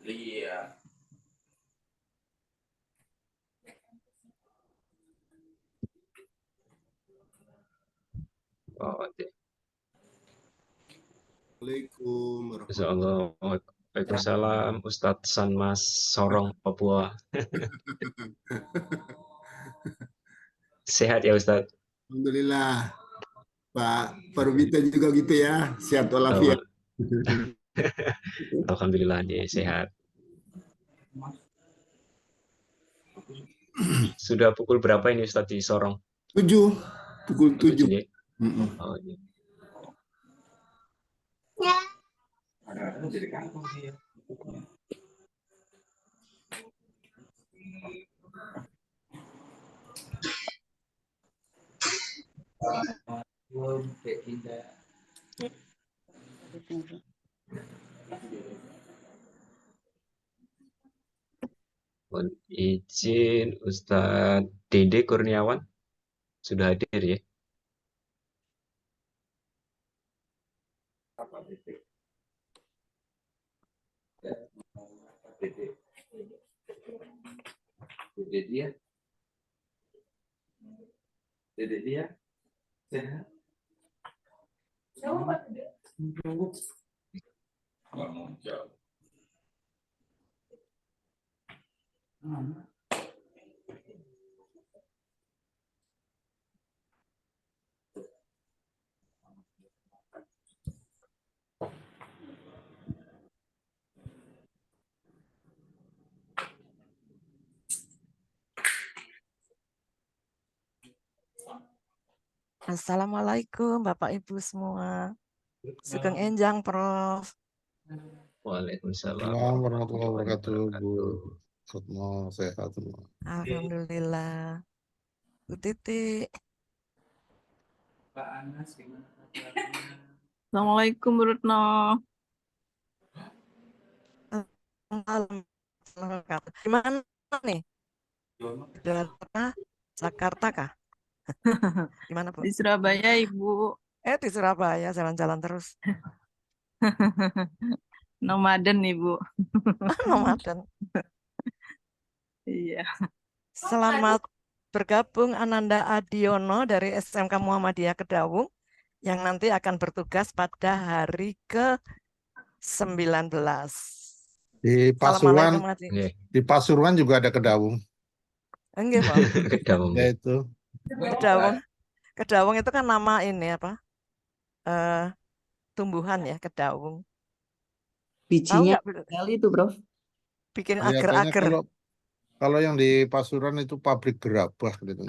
Iya. Oh, Assalamualaikum Insya Allah. Waalaikumsalam, Ustadz Sanmas Sorong, Papua. Sehat ya Ustadz? Alhamdulillah. Pak Rubita juga gitu ya, sehat walafiat. Alhamdulillah dia sehat. Sudah pukul berapa ini Ustadz di Sorong? 7, pukul 7. Ya? Oh, iya. Kadang-kadang jadi kantong sih ya. Mohon izin Ustadz Dede Kurniawan sudah hadir ya? Apa titik? Titik. Titik dia. Titik dia. Sehat. Nggak mau jauh. Assalamualaikum Bapak Ibu semua. Sugeng Enjang Prof. Waalaikumsalam Assalamualaikum warahmatullahi warahmatullahi wabarakatuh, Bu. wabarakatuh. Semua sehat semua. Alhamdulillah. Bu Titi. Pak Anas gimana? Assalamualaikum Bu Retno. Gimana nih? Jakarta kah? Gimana Bu? Di Surabaya Ibu. Di Surabaya jalan-jalan terus. Nomaden Ibu. Nomaden. Iya. Selamat bergabung Ananda Adiono dari SMK Muhammadiyah Kedawung yang nanti akan bertugas pada hari ke-19. Di Pasuruan, Nggih. di Pasuruan juga ada Kedawung. Enggak, Pak. Kedawung. Ya itu. Kedawung itu kan nama ini apa? Tumbuhan ya, kedawung. Bijinya Tahu nggak? kali itu, Bro. Bikin Kelihatannya agar-agar. kalau yang di Pasuruan itu pabrik gerabah gitu.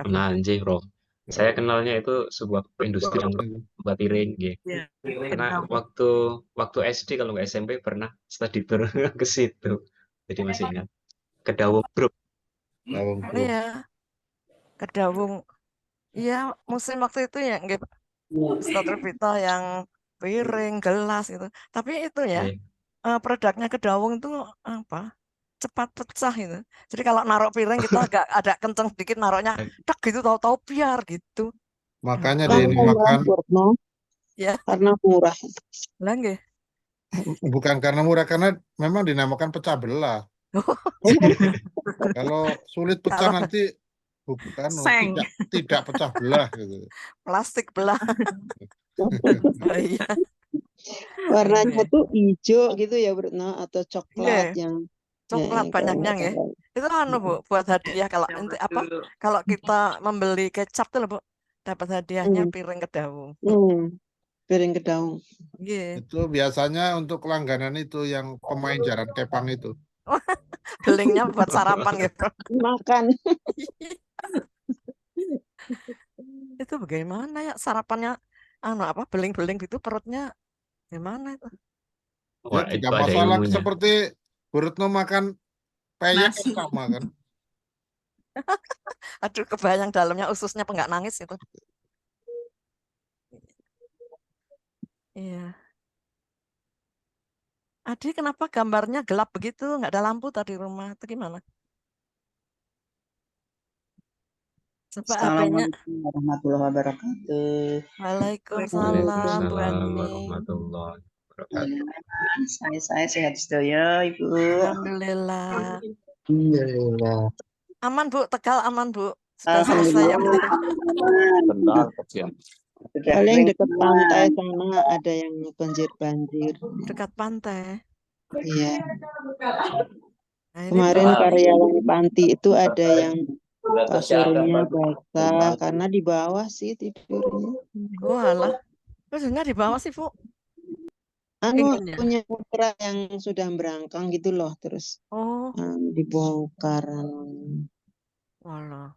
Nah, anjing, Bro. Saya kenalnya itu sebuah industri yang buat piring, gitu. Ya, Karena waktu SD kalau nggak SMP pernah study tour ke situ. Jadi masih ingat. Kedawung Group. Kedawung oh iya, kedawung. Iya, musim waktu itu ya, nggak Ustadz Vita yang piring, gelas itu. Tapi itu ya, Iya. produknya kedawung itu apa? Cepat pecah itu. Jadi kalau naruh piring kita agak ada kenceng sedikit naruhnya, tak gitu tahu-tahu biar gitu. Makanya Kan dinamakan Retno, Ya, karena murah. lah nggih. bukan karena murah, karena memang dinamakan pecah belah. Kalau sulit pecah Kalau nanti bukan Seng. tidak pecah belah gitu. plastik belah. Oh, iya. Warnanya Ini. tuh hijau gitu ya, Retno, atau coklat Nggih. yang Coklat banyaknya ya. Itu anu Bu, buat hadiah kalau nanti apa? Kalau kita membeli kecap tuh loh, Bu, dapat hadiahnya piring kedawung. piring kedawung. Iya. Itu biasanya untuk langganan itu yang pemain jaran kepang itu. Belingnya buat sarapan gitu. Makan. Itu bagaimana ya sarapannya anu apa beling-beling gitu perutnya gimana itu? Ya Wah, tidak itu ada masalah, ilmunya. seperti Bu Retno makan peyek kan sama kan. Aduh, kebayang dalamnya ususnya apa nggak nangis itu. Iya. Adi, kenapa gambarnya gelap begitu? Nggak ada lampu tadi rumah itu gimana? Coba HP-nya. Assalamualaikum warahmatullahi wabarakatuh. Waalaikumsalam, Bu Waalaikumsalam Ani. warahmatullahi wabarakatuh. Saya sehat sedaya, Ibu. Alhamdulillah. Alhamdulillah. Aman Bu, Tegal aman Bu. Sudah selesai ya Bu. Tendang kesian. Paling dekat pantai sana ada yang banjir-banjir. Dekat pantai. Iya. Nah, ini Kemarin Bu. karyawan panti itu ada yang kasurnya basah karena di bawah sih tidurnya. Oh alah. Tidurnya di bawah sih Bu. Anu Ingatnya. punya putra yang sudah berangkang gitu loh, terus Oh, dibongkar. walah.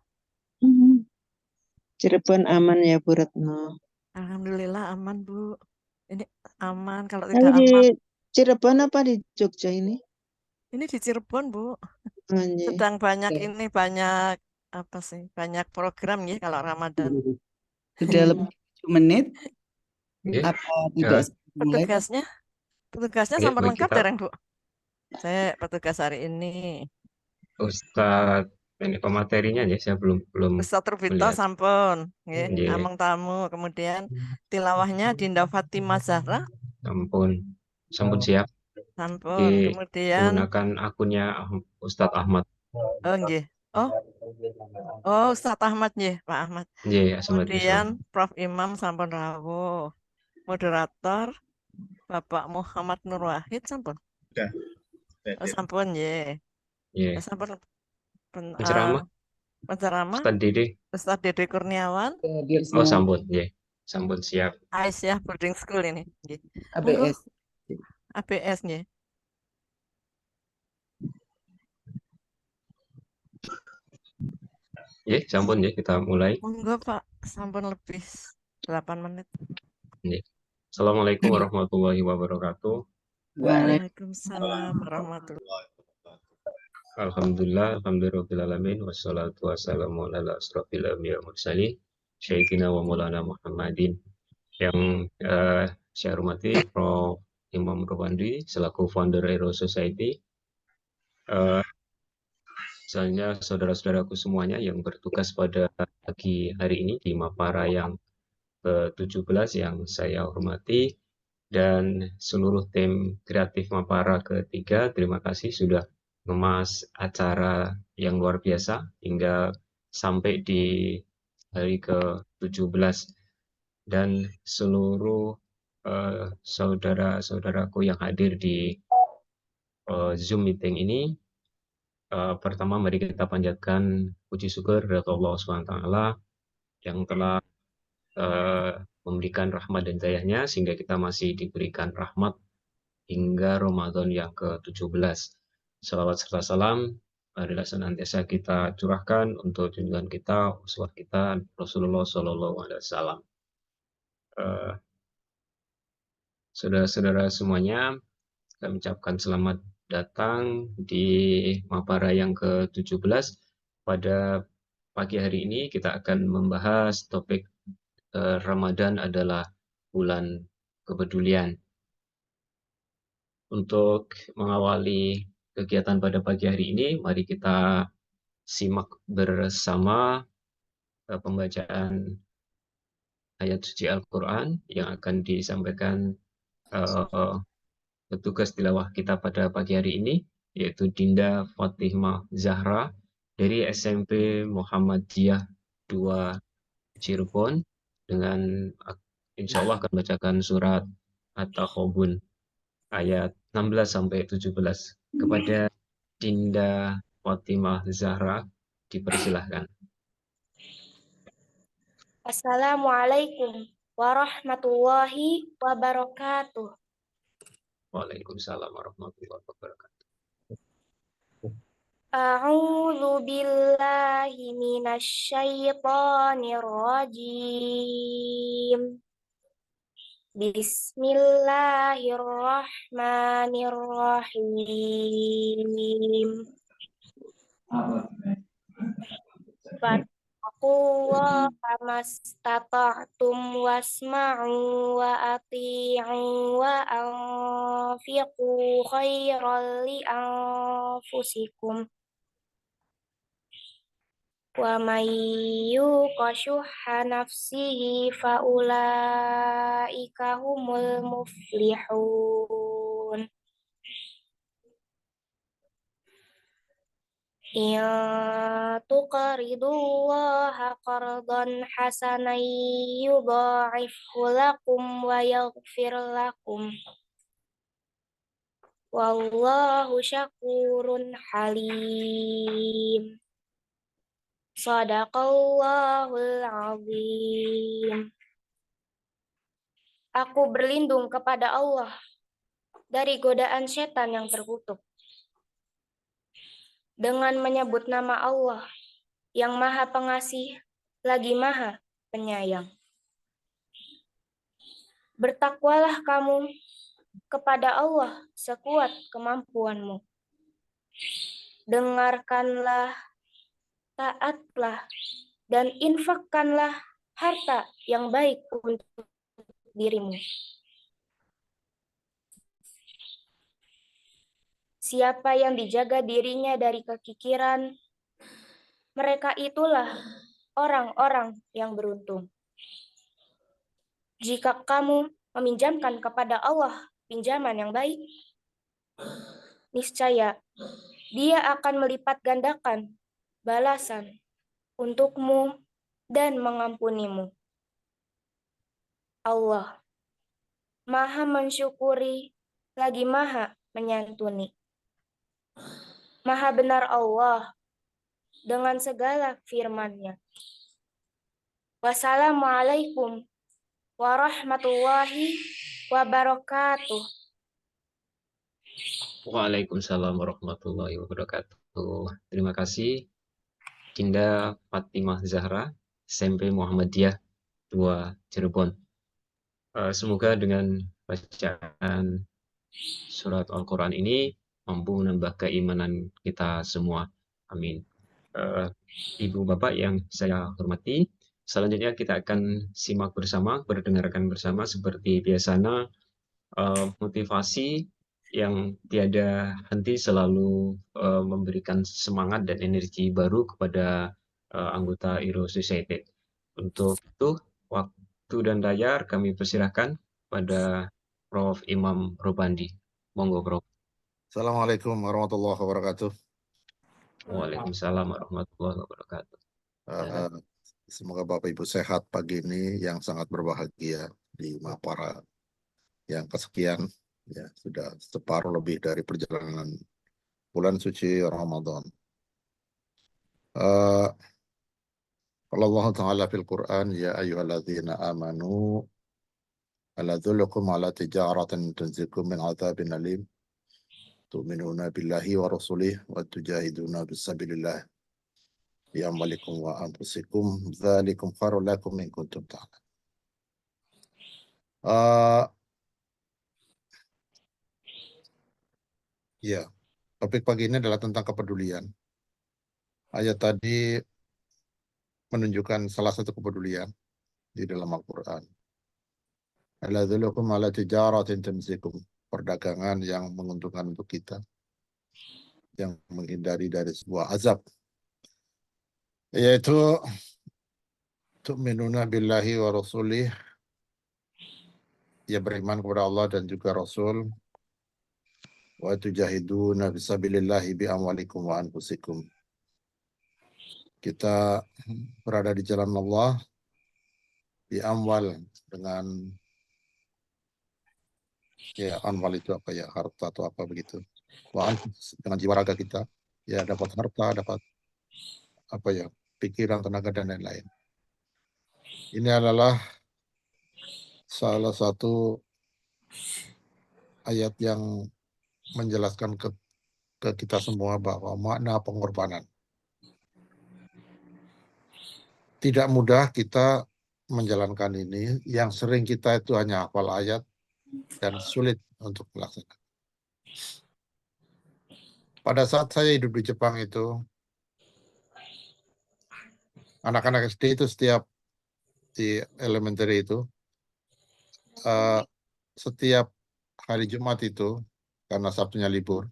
Cirebon aman ya Bu Retno. Alhamdulillah aman Bu. Ini aman. Kalau Tapi tidak di aman, Cirebon apa di Jogja ini? ini di Cirebon Bu. Anjay. Sedang banyak ini banyak apa sih? Banyak program ya kalau Ramadan. Sudah lebih 7 menit Oke. apa tidak mulai? Petugasnya Oke, sampun baik, lengkap kita dereng Bu. Saya petugas hari ini. Ustadz ini pematerinya ya, saya belum Ustaz Rufito melihat. sampun, nggih. Nggih, Among tamu, kemudian tilawahnya Dinda Fatimah Zahra sampun siap. sampun, kemudian Menggunakan akunnya Ustadz Ahmad. oh nggih. Oh Ustaz Ahmad nggih, Pak Ahmad. Nggih, Ahmad Islam. Kemudian Prof Imam sampun rawuh. Moderator Bapak Muhammad Nur Wahid sampun. Oh, sampun nggih. Nggih. Sampun Penceramah penceramah Ustadz Dede. Ustaz Dede Kurniawan, Oh, sampun, nggih. Sampun siap. Aisyah Boarding School ini. Nggih. ABS. ABS nggih. Nggih, sampun nggih, kita mulai. Monggo Pak, sampun lebih 8 menit. Nggih. Assalamualaikum warahmatullahi wabarakatuh. Waalaikumsalam warahmatullahi Alhamdulillah, alhamdulillahirabbil wassalatu wassalamu ala asrofil anbiya'i wal mursalin sayyidina wa maulana Muhammadin. Yang saya hormati Prof Imam Rowandi selaku founder Aero Society. Misalnya saudara-saudaraku semuanya yang bertugas pada pagi hari ini di Mapara yang ke-17 yang saya hormati, dan seluruh tim kreatif Mapara ketiga, terima kasih sudah mengemas acara yang luar biasa hingga sampai di hari ke-17, dan seluruh saudara-saudaraku yang hadir di Zoom meeting ini. Pertama mari kita panjatkan puji syukur kepada Allah SWT yang telah memberikan rahmat dan dayanya sehingga kita masih diberikan rahmat hingga Ramadan yang ke-17. Salawat serta salam adalah senantiasa kita curahkan untuk junjungan kita, uswah kita, Rasulullah SAW. Saudara-saudara semuanya, saya mengucapkan selamat datang di Mapara yang ke-17. Pada pagi hari ini kita akan membahas topik Ramadan adalah bulan kepedulian. Untuk mengawali kegiatan pada pagi hari ini, mari kita simak bersama pembacaan ayat suci Al-Quran yang akan disampaikan petugas tilawah kita pada pagi hari ini, yaitu Dinda Fatimah Zahra dari SMP Muhammadiyah 2 Cirebon, dengan insya Allah akan bacakan surat At-Takhabun ayat 16-17. Kepada Dinda Fatimah Zahra dipersilahkan. Assalamualaikum warahmatullahi wabarakatuh. Waalaikumsalam warahmatullahi wabarakatuh. A'udzu billahi minasy syaithanir rajim. Bismillahirrahmanirrahim. Fattaqullaha mastata'tum wasma'u wa ati'u wa anfiqu khairan li anfusikum. Wa may yuqa syuhha nafsihi fa ulaika humul muflihun. In tuqridullaha qardan hasanan yudha'ifhu lakum wa yaghfir lakum. Wallahu syakurun halim. Shadaqallahul azim. Aku berlindung kepada Allah dari godaan setan yang terkutuk, dengan menyebut nama Allah yang Maha Pengasih lagi Maha Penyayang. Bertakwalah kamu kepada Allah sekuat kemampuanmu. Dengarkanlah, taatlah, dan infakkanlah harta yang baik untuk dirimu. Siapa yang dijaga dirinya dari kekikiran, mereka itulah orang-orang yang beruntung. Jika kamu meminjamkan kepada Allah pinjaman yang baik, niscaya Dia akan melipat gandakan balasan untukmu dan mengampunimu. Allah Maha mensyukuri lagi Maha menyantuni. Maha benar Allah dengan segala firman-Nya. Wassalamualaikum warahmatullahi wabarakatuh. Waalaikumsalam warahmatullahi wabarakatuh. Terima kasih Dinda Fatimah Zahra, SMP Muhammadiyah 2 Cirebon. Semoga dengan bacaan surat Al-Quran ini mampu menambah keimanan kita semua. Amin. Ibu Bapak yang saya hormati, selanjutnya kita akan simak bersama, berdengarkan bersama seperti biasanya motivasi yang tiada henti selalu memberikan semangat dan energi baru kepada anggota Heroes Society. Untuk itu, waktu dan layar kami persilahkan pada Prof. Imam Robandi. Monggo, Prof. Assalamualaikum warahmatullahi wabarakatuh. Waalaikumsalam warahmatullahi wabarakatuh. Semoga Bapak Ibu sehat pagi ini yang sangat berbahagia di Mapara yang kesekian, ya sudah separuh lebih dari perjalanan bulan suci Ramadan. Kalau Allah Ta'ala fil Quran, ya ayyuhalladzina amanu ala adullukum ala tijaratin tunjikum min adzabin alim tu'minuna billahi wa rasulih wa tujahiduna bisabilillah bi amwalikum wa anfusikum dzalikum khairul lakum in kuntum ta'lamun. Ya, topik pagi ini adalah tentang kepedulian. Ayat tadi menunjukkan salah satu kepedulian di dalam Al-Quran. Ala adullukum ala tijaratin tunjikum, perdagangan yang menguntungkan untuk kita, yang menghindari dari sebuah azab, yaitu tu'minuna billahi wa rasulih, ya beriman kepada Allah dan juga Rasul, wa tujahiduna fisabilillahi bi amwalikum wa anfusikum, kita berada di jalan Allah di amwal, dengan ya amwal itu apa ya, harta atau apa begitu, wa anfus, dengan jiwa raga kita, ya dapat harta, dapat apa ya, pikiran, tenaga dan lain-lain. Ini adalah salah satu ayat yang menjelaskan ke kita semua bahwa makna pengorbanan. Tidak mudah kita menjalankan ini, yang sering kita itu hanya hafal ayat dan sulit untuk melaksanakan. Pada saat saya hidup di Jepang itu, anak-anak SD itu setiap di elementary itu, setiap hari Jumat itu, karena Sabtunya libur,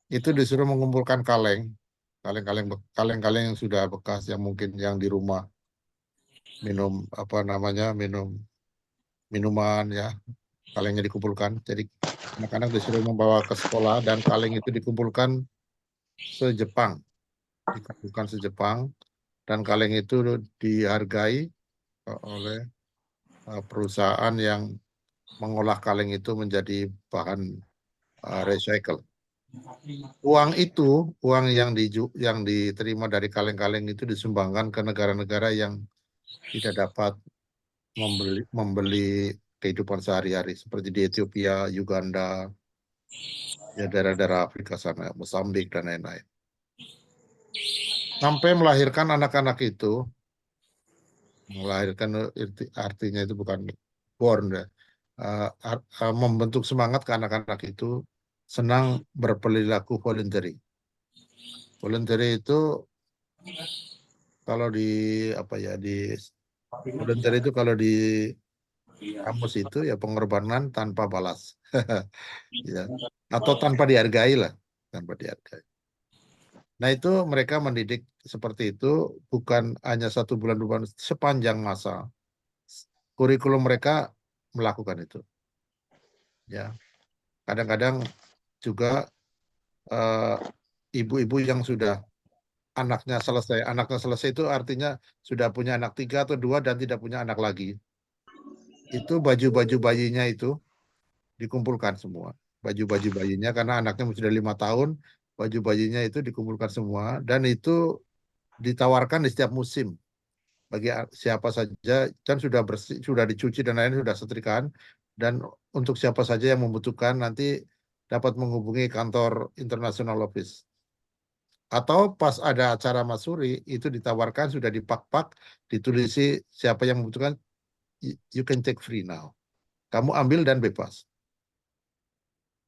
itu disuruh mengumpulkan kaleng kaleng-kaleng yang sudah bekas, yang mungkin yang di rumah minum minuman ya, kalengnya dikumpulkan. Jadi anak-anak disuruh membawa ke sekolah dan kaleng itu dikumpulkan se-Jepang, dan kaleng itu dihargai oleh perusahaan yang mengolah kaleng itu menjadi bahan recycle. Uang yang diterima dari kaleng-kaleng itu disumbangkan ke negara-negara yang tidak dapat membeli kehidupan sehari-hari, seperti di Ethiopia, Uganda, ya daerah-daerah Afrika sana, Mozambik dan lain-lain. Sampai melahirkan anak-anak itu, artinya itu bukan born ya, membentuk semangat ke anak-anak itu senang berperilaku voluntary. Voluntary itu kalau voluntary itu kalau di kamus itu ya pengorbanan tanpa balas, ya, atau tanpa dihargai lah, tanpa dihargai. Nah itu mereka mendidik seperti itu bukan hanya 1 bulan 2 bulan, sepanjang masa kurikulum mereka melakukan itu. Ya, kadang-kadang juga ibu-ibu yang sudah anaknya selesai itu artinya sudah punya anak 3 atau 2 dan tidak punya anak lagi. Itu baju-baju bayinya itu dikumpulkan semua. Baju-baju bayinya karena anaknya sudah 5 tahun, baju bayinya itu dikumpulkan semua dan itu ditawarkan di setiap musim bagi siapa saja, dan sudah bersih, sudah dicuci dan lain sudah setrikaan, dan untuk siapa saja yang membutuhkan nanti dapat menghubungi kantor International Office. Atau pas ada acara Masuri itu ditawarkan sudah dipak-pak, ditulisi siapa yang membutuhkan, you can take free now. Kamu ambil dan bebas.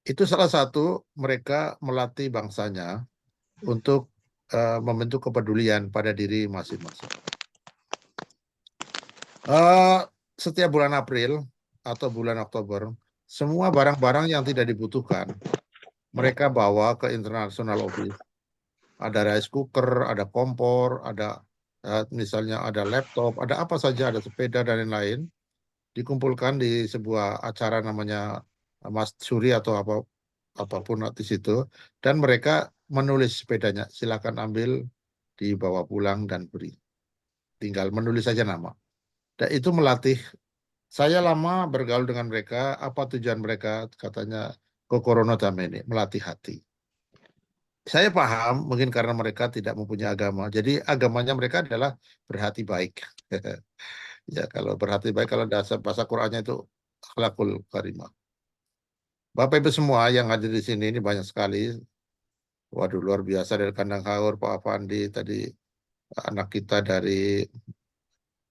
Itu salah satu mereka melatih bangsanya untuk membentuk kepedulian pada diri masing-masing. Setiap bulan April atau bulan Oktober, semua barang-barang yang tidak dibutuhkan mereka bawa ke International Office. Ada rice cooker, ada kompor, ada misalnya ada laptop, ada apa saja, ada sepeda dan lain-lain, dikumpulkan di sebuah acara namanya Masuri atau apapun di situ, dan mereka menulis sepedanya, silakan ambil, dibawa pulang dan beri. Tinggal menulis saja nama. Dan itu melatih. Saya lama bergaul dengan mereka, apa tujuan mereka? Katanya Kokorono Tamene, melatih hati. Saya paham, mungkin karena mereka tidak mempunyai agama. Jadi agamanya mereka adalah berhati baik. Ya, kalau berhati baik, kalau dasar bahasa Qur'annya itu akhlakul karimah. Bapak Ibu semua yang hadir di sini ini banyak sekali. Waduh, luar biasa dari Kandang Haur, Pak Afandi, tadi anak kita dari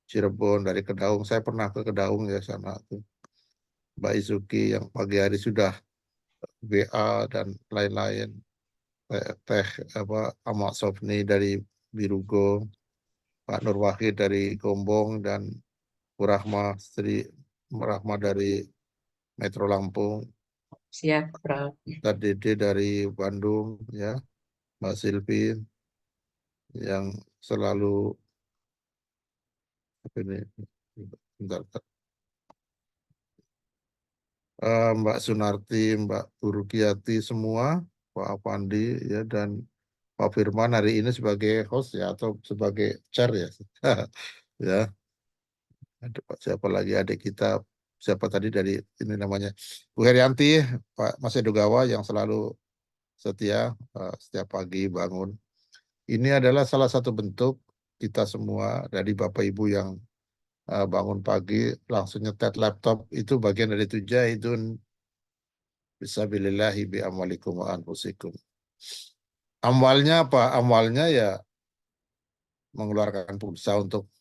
Cirebon, dari Kedaung. Saya pernah ke Kedaung ya sama tuh. Mbak Izuki yang pagi hari sudah WA dan lain-lain. Teh Ahmad Sofni dari Birugo, Pak Nur Wahid dari Gombong, dan Bu Rahma dari Metro Lampung. Siap, Prof. Ustadz Dede dari Bandung, ya, Mbak Silvi yang selalu Mbak Sunarti, Mbak Burukiati semua, Pak Apandi ya, dan Pak Firman hari ini sebagai host ya atau sebagai chair ya. Ya. Ada siapa lagi adik kita, siapa tadi dari ini namanya Bu Herianti, Pak Mas Edogawa yang selalu setia setiap pagi bangun. Ini adalah salah satu bentuk kita semua dari Bapak Ibu yang bangun pagi langsung nyetet laptop, itu bagian dari tujaidun bisabilillahi bi amwalikum wa anfusikum. Amwalnya apa? Amwalnya ya mengeluarkan pulsa untuk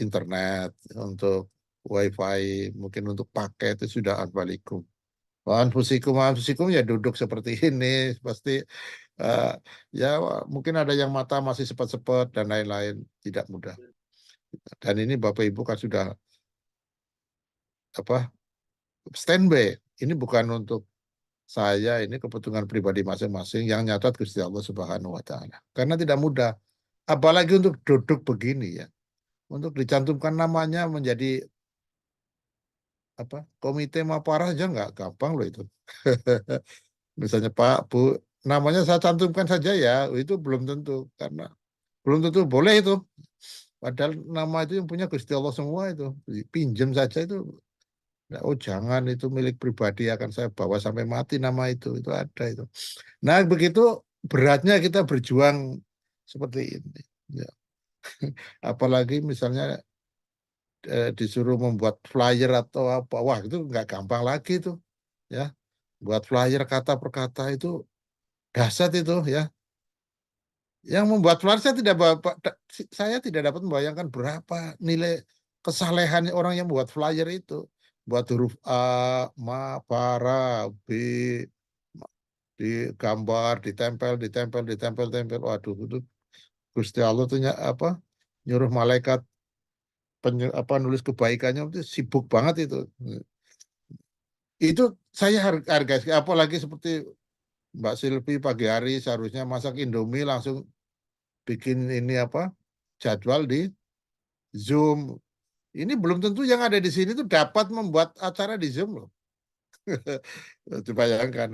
internet, untuk wifi, mungkin untuk paket itu sudah anwalikum. Wa anfusikum ya duduk seperti ini pasti ya mungkin ada yang mata masih sepet-sepet dan lain-lain, tidak mudah. Dan ini Bapak Ibu kan sudah standby. Ini bukan untuk saya ini kepentingan pribadi masing-masing yang nyatat Gusti Allah Subhanahu wa taala. Karena tidak mudah. Apalagi untuk duduk begini ya. Untuk dicantumkan namanya menjadi komite Mapara aja nggak gampang loh itu. Misalnya Pak, Bu, namanya saya cantumkan saja ya, itu belum tentu karena belum tentu boleh itu. Padahal nama itu yang punya Gusti Allah semua itu. Pinjam saja itu. Oh jangan, itu milik pribadi, akan saya bawa sampai mati nama itu ada itu. Nah begitu beratnya kita berjuang seperti ini. Ya. Apalagi misalnya disuruh membuat flyer atau apa, wah itu nggak gampang lagi itu. Ya, buat flyer kata per kata itu dahsyat itu ya. Yang membuat flyer saya tidak dapat membayangkan berapa nilai kesalehan orang yang membuat flyer itu. Buat huruf A, ma, para, B, digambar, ditempel. Waduh, itu Gusti Allah tuh nyuruh malaikat nulis kebaikannya itu sibuk banget itu. Itu saya hargai, apalagi seperti Mbak Silvi pagi hari seharusnya masak Indomie langsung bikin ini jadwal di Zoom. Ini belum tentu yang ada di sini tuh dapat membuat acara di Zoom loh. Bayangkan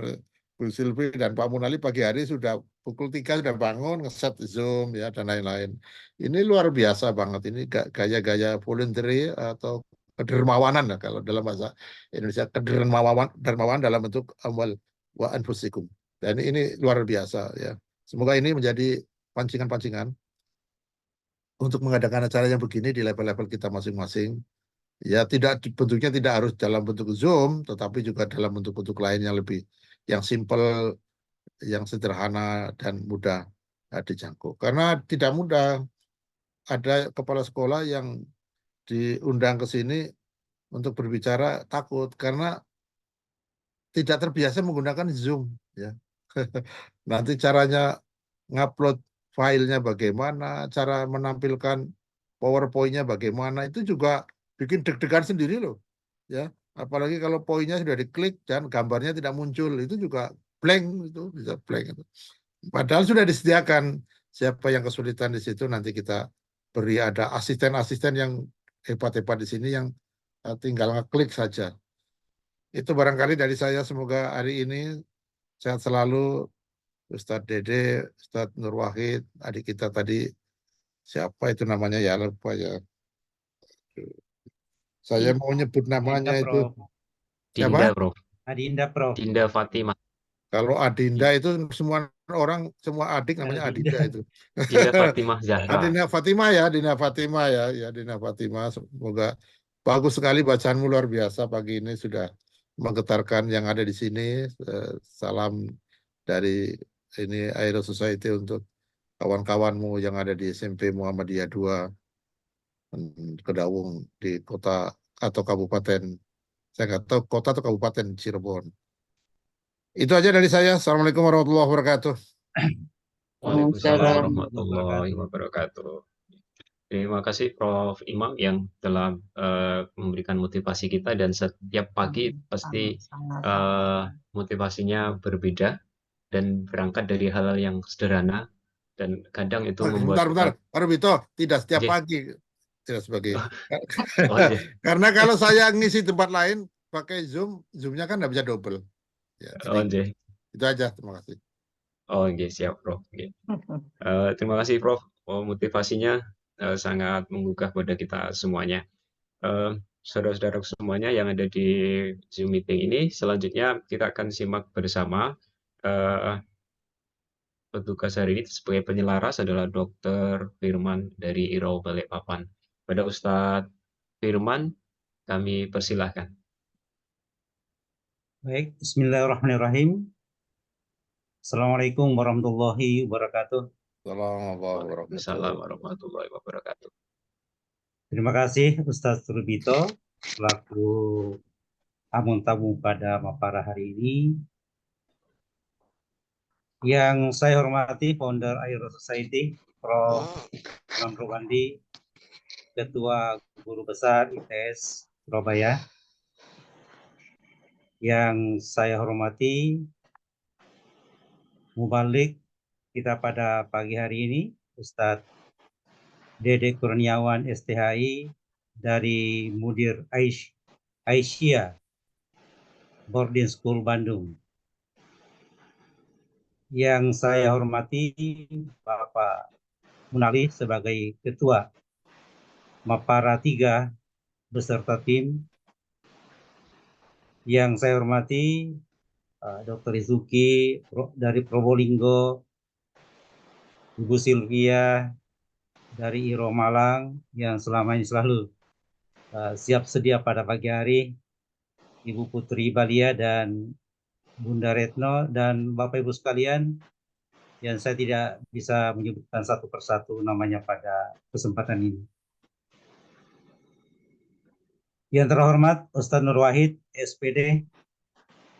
Bu Silvi dan Pak Munali pagi hari sudah pukul 3 sudah bangun ngeset Zoom ya dan lain-lain. Ini luar biasa banget, ini gaya-gaya voluntary atau kedermawanan lah kalau dalam bahasa Indonesia, kedermawanan dalam bentuk amwal wa anfusikum. Dan ini luar biasa ya. Semoga ini menjadi pancingan-pancingan untuk mengadakan acara yang begini di level-level kita masing-masing. Ya bentuknya tidak harus dalam bentuk Zoom, tetapi juga dalam bentuk-bentuk lain yang simple, yang sederhana dan mudah dijangkau. Karena tidak mudah ada kepala sekolah yang diundang ke sini untuk berbicara takut karena tidak terbiasa menggunakan Zoom ya. Nanti caranya ngupload filenya bagaimana, cara menampilkan PowerPoint-nya bagaimana, itu juga bikin deg-degan sendiri loh. Ya, apalagi kalau poinnya sudah diklik dan gambarnya tidak muncul, itu juga blank, itu bisa blank itu. Padahal sudah disediakan. Siapa yang kesulitan di situ nanti kita beri, ada asisten-asisten yang hebat-hebat di sini yang tinggal ngeklik saja. Itu barangkali dari saya, semoga hari ini sehat selalu. Ustadz Dede, Ustadz Nur Wahid, adik kita tadi, siapa itu namanya ya, lupa ya. Saya mau nyebut namanya Adinda, itu. Prof. Siapa? Dinda, Prof. Adinda, Prof. Dinda Fatimah. Kalau Adinda itu semua adik namanya Adinda itu. Dinda Fatimah Zahra. Adinda Fatimah ya, Adinda Fatimah ya, Adinda Fatimah. Semoga bagus sekali bacaanmu, luar biasa pagi ini, sudah menggetarkan yang ada di sini. Salam dari ini Aero Society untuk kawan-kawanmu yang ada di SMP Muhammadiyah 2 Kedawung di kota atau kabupaten, saya nggak tahu kota atau kabupaten Cirebon. Itu aja dari saya. Assalamualaikum warahmatullahi wabarakatuh. Waalaikumsalam warahmatullahi wabarakatuh. Terima kasih Prof. Imam yang telah memberikan motivasi kita, dan setiap pagi pasti motivasinya berbeda dan berangkat dari hal-hal yang sederhana, dan kadang itu membuat Bentar, Pak Rubito, tidak setiap pagi, tidak sebagai karena kalau saya ngisi tempat lain pakai Zoom-nya kan nggak bisa double. Ya, itu aja, terima kasih. Oh, siap Prof. Terima kasih Prof. Motivasinya sangat menggugah pada kita semuanya. Saudara-saudara semuanya yang ada di Zoom meeting ini, selanjutnya kita akan simak bersama petugas hari ini sebagai penyelaras adalah Dr. Firman dari IRAU Balikpapan. Pada Ustadz Firman, kami persilahkan. Baik, Bismillahirrahmanirrahim. Assalamualaikum warahmatullahi wabarakatuh. Waalaikumsalam warahmatullahi wabarakatuh. Terima kasih Ustadz Rubito selaku tamu-tamu pada Mapara hari ini. Yang saya hormati founder Aero Society, Prof. Imam Rowandi, Ketua Guru Besar ITS Surabaya. Yang saya hormati mubalik kita pada pagi hari ini, Ustadz Dede Kurniawan STHI dari Mudir Aisyah Boarding School Bandung. Yang saya hormati Bapak Munali sebagai Ketua Mapara 3 beserta tim. Yang saya hormati Dr. Izuki dari Probolinggo, Ibu Sylvia dari Iro Malang yang selama ini selalu siap sedia pada pagi hari, Ibu Putri Balia dan Bunda Retno, dan Bapak Ibu sekalian yang saya tidak bisa menyebutkan satu persatu namanya pada kesempatan ini. Yang terhormat Ustadz Nur Wahid, SPD,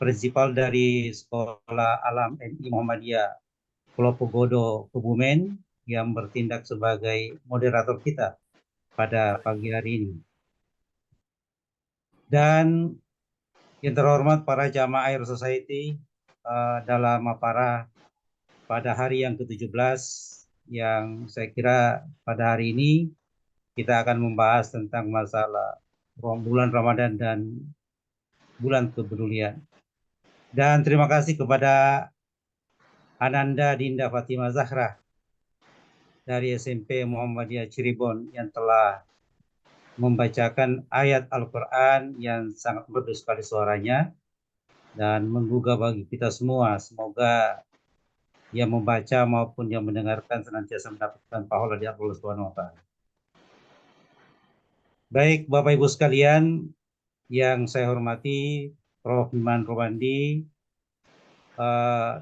Prinsipal dari Sekolah Alam MI Muhammadiyah Pulau Pogodo, Kebumen, yang bertindak sebagai moderator kita pada pagi hari ini. Dan yang terhormat para jamaah Air Society dalam Mapara pada hari yang ke-17, yang saya kira pada hari ini kita akan membahas tentang masalah bulan Ramadan dan bulan kepedulian. Dan terima kasih kepada Ananda Dinda Fatimah Zahra dari SMP Muhammadiyah Cirebon yang telah membacakan ayat Al-Quran yang sangat merdu sekali suaranya dan menggugah bagi kita semua. Semoga yang membaca maupun yang mendengarkan senantiasa mendapatkan pahala dari Allah Subhanahu wa Ta'ala. Baik, Bapak Ibu sekalian yang saya hormati, Prof. Iman Robandi,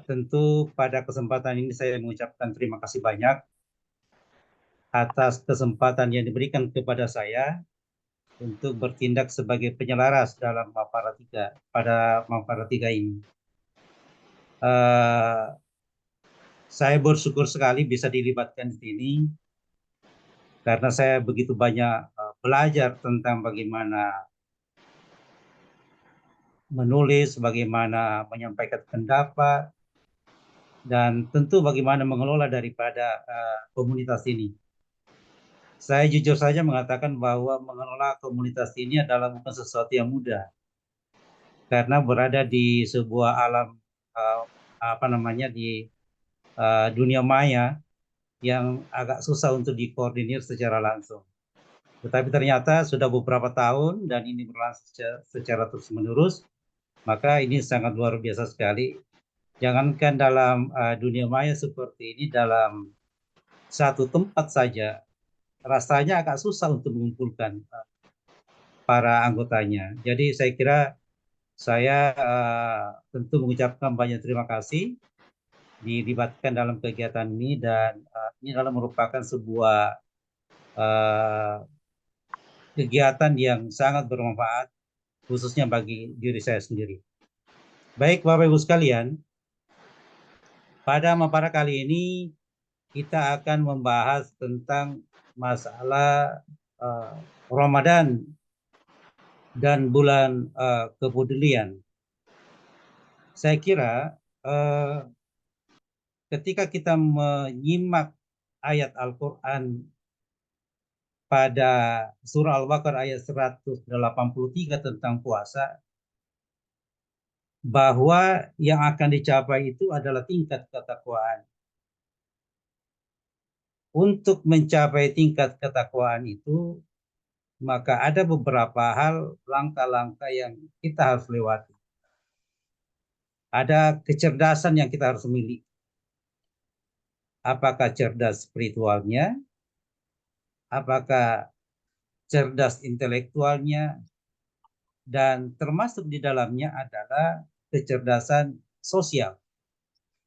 tentu pada kesempatan ini saya mengucapkan terima kasih banyak atas kesempatan yang diberikan kepada saya untuk bertindak sebagai penyelaras dalam Mapara 3 pada Mapara 3 ini. Saya bersyukur sekali bisa dilibatkan di sini karena saya begitu banyak belajar tentang bagaimana menulis, bagaimana menyampaikan pendapat, dan tentu bagaimana mengelola daripada komunitas ini. Saya jujur saja mengatakan bahwa mengelola komunitas ini adalah bukan sesuatu yang mudah, karena berada di sebuah alam di dunia maya yang agak susah untuk dikoordinir secara langsung. Tetapi ternyata sudah beberapa tahun dan ini berlangsung secara terus-menerus, maka ini sangat luar biasa sekali. Jangankan dalam dunia maya seperti ini, dalam satu tempat saja, rasanya agak susah untuk mengumpulkan para anggotanya. Jadi saya kira saya tentu mengucapkan banyak terima kasih dilibatkan dalam kegiatan ini, dan ini adalah merupakan sebuah kegiatan yang sangat bermanfaat khususnya bagi diri saya sendiri. Baik Bapak Ibu sekalian, pada Mapara kali ini kita akan membahas tentang masalah Ramadan dan bulan kepedulian. Saya kira ketika kita menyimak ayat Al-Quran pada surah Al-Baqarah ayat 183 tentang puasa, bahwa yang akan dicapai itu adalah tingkat ketakwaan. Untuk mencapai tingkat ketakwaan itu, maka ada beberapa hal, langkah-langkah yang kita harus lewati. Ada kecerdasan yang kita harus miliki. Apakah cerdas spiritualnya? Apakah cerdas intelektualnya? Dan termasuk di dalamnya adalah kecerdasan sosial.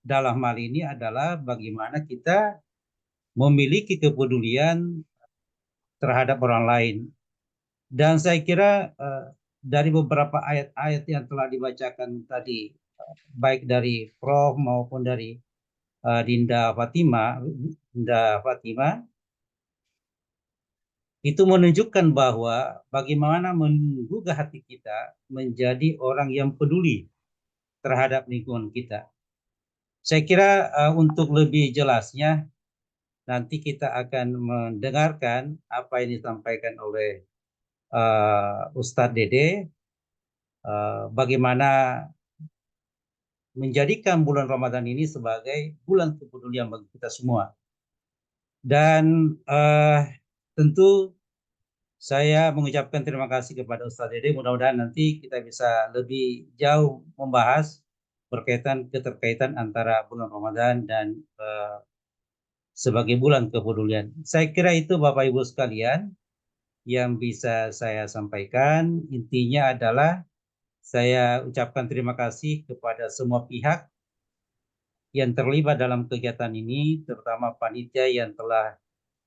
Dalam hal ini adalah bagaimana kita memiliki kepedulian terhadap orang lain. Dan saya kira dari beberapa ayat-ayat yang telah dibacakan tadi, baik dari Prof maupun dari Dinda Fatimah, itu menunjukkan bahwa bagaimana menggugah hati kita menjadi orang yang peduli terhadap lingkungan kita. Saya kira untuk lebih jelasnya nanti kita akan mendengarkan apa yang disampaikan oleh Ustadz Dede, bagaimana menjadikan bulan Ramadan ini sebagai bulan kepedulian bagi kita semua. Dan tentu saya mengucapkan terima kasih kepada Ustadz Dede. Mudah-mudahan nanti kita bisa lebih jauh membahas keterkaitan antara bulan Ramadan dan sebagai bulan kepedulian. Saya kira itu Bapak Ibu sekalian yang bisa saya sampaikan. Intinya adalah saya ucapkan terima kasih kepada semua pihak yang terlibat dalam kegiatan ini, terutama panitia yang telah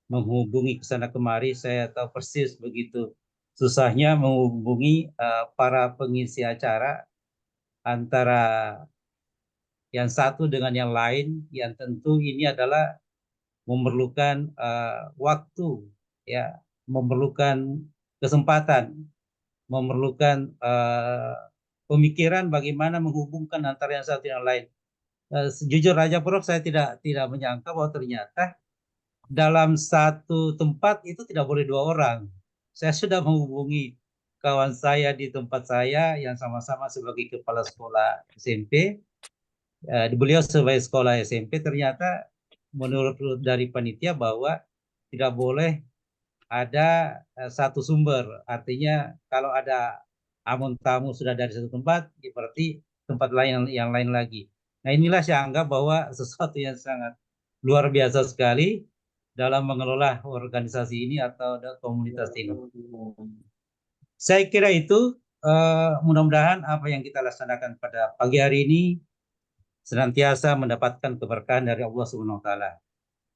menghubungi ke sana kemari. Saya tahu persis begitu susahnya menghubungi para pengisi acara antara yang satu dengan yang lain, yang tentu ini adalah memerlukan waktu, ya, memerlukan kesempatan, memerlukan pemikiran bagaimana menghubungkan antara yang satu dan yang lain. Jujur aja, Prof, saya tidak menyangka bahwa ternyata dalam satu tempat itu tidak boleh 2 orang. Saya sudah menghubungi kawan saya di tempat saya yang sama-sama sebagai kepala sekolah SMP. Beliau sebagai sekolah SMP, ternyata menurut dari panitia bahwa tidak boleh ada satu sumber. Artinya kalau ada amun tamu sudah dari satu tempat, berarti tempat lain yang lain lagi. Nah, inilah saya anggap bahwa sesuatu yang sangat luar biasa sekali dalam mengelola organisasi ini atau komunitas ini. Saya kira itu mudah-mudahan apa yang kita laksanakan pada pagi hari ini senantiasa mendapatkan keberkahan dari Allah Subhanahu wa taala.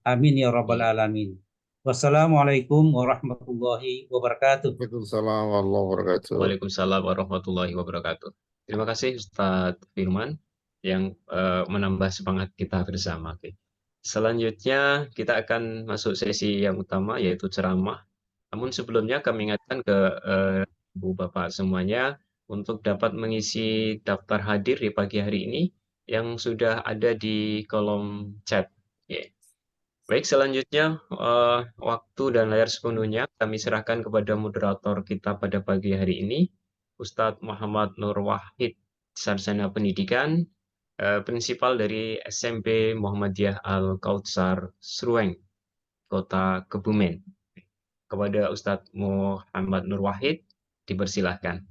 Amin ya rabbal alamin. Wassalamualaikum warahmatullahi wabarakatuh. Waalaikumsalam warahmatullahi wabarakatuh. Waalaikumsalam warahmatullahi wabarakatuh. Terima kasih Ustadz Firman yang menambah semangat kita bersama. Oke. Selanjutnya kita akan masuk sesi yang utama yaitu ceramah. Namun sebelumnya kami ingatkan ke Ibu Bapak semuanya untuk dapat mengisi daftar hadir di pagi hari ini yang sudah ada di kolom chat. Yeah. Baik, selanjutnya waktu dan layar sepenuhnya kami serahkan kepada moderator kita pada pagi hari ini, Ustadz Muhammad Nur Wahid, Sarjana Pendidikan, Prinsipal dari SMP Muhammadiyah Al-Kautsar Srueng, Kota Kebumen. Kepada Ustadz Muhammad Nur Wahid, dipersilahkan.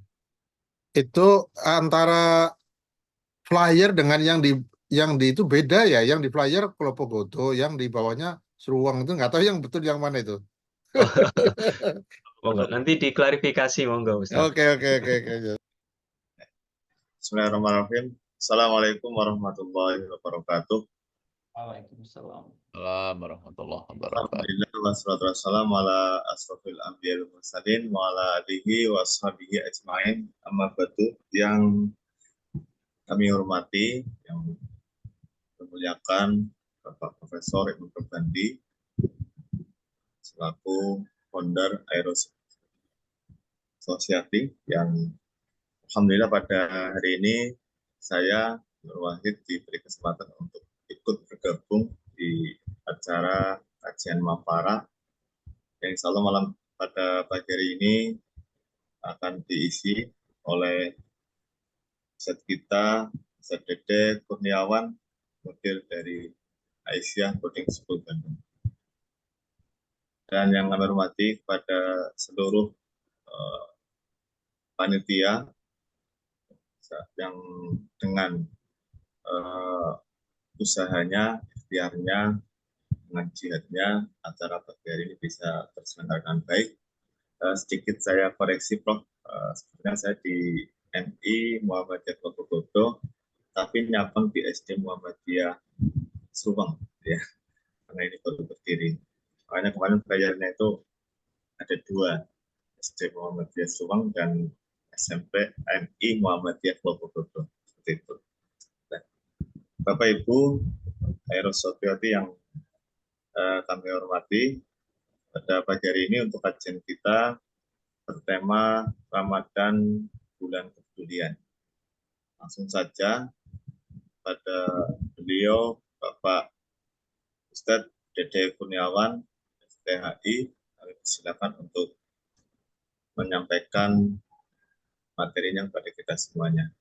Itu antara flyer dengan yang di itu beda ya. Yang di flyer Klopogodo, yang di bawahnya Seruang itu nggak tahu yang betul yang mana itu. Monggo, nanti diklarifikasi monggo Ustaz. Oke. Bismillahirrahmanirrahim. Assalamualaikum warahmatullahi wabarakatuh. Waalaikumsalam warahmatullahi wabarakatuh. Alhamdulillah wassalatu wassalamu ala asrofil anbiya wal mursalin wa ala alihi wa ashabihi ajmain. Amma ba'du, yang kami hormati, yang memuliakan Bapak Profesor Ibnu Probandi selaku founder Aeros Society, yang alhamdulillah pada hari ini saya Nur Wahid diberi kesempatan untuk ikut bergabung di acara kajian Mapara yang insya Allah malam pada pagi hari ini akan diisi oleh Ustadz kita, Ustadz Dede Kurniawan, wakil dari Aisyah Boarding School Bandung. Dan yang kami hormati kepada seluruh panitia yang dengan usahanya, ikhtiarnya, dengan jihadnya, acara pagi hari ini bisa terselenggarakan baik. Sedikit saya koreksi, Prof. Sebenarnya saya di MI Muhammadiyah Klopogodo, tapi nyabang di SD Muhammadiyah Subang, ya, karena ini baru berdiri. Makanya kemarin bayarnya itu ada 2, SD Muhammadiyah Subang dan SMP MI Muhammadiyah Klopogodo, seperti itu. Nah, Bapak Ibu Aeros Society yang kami hormati, Pada pagi hari ini untuk kajian kita bertema Ramadan Bulan Kepedulian. Langsung saja pada beliau Bapak Ustadz Dede Kurniawan, STHI, kami silakan untuk menyampaikan materinya kepada kita semuanya.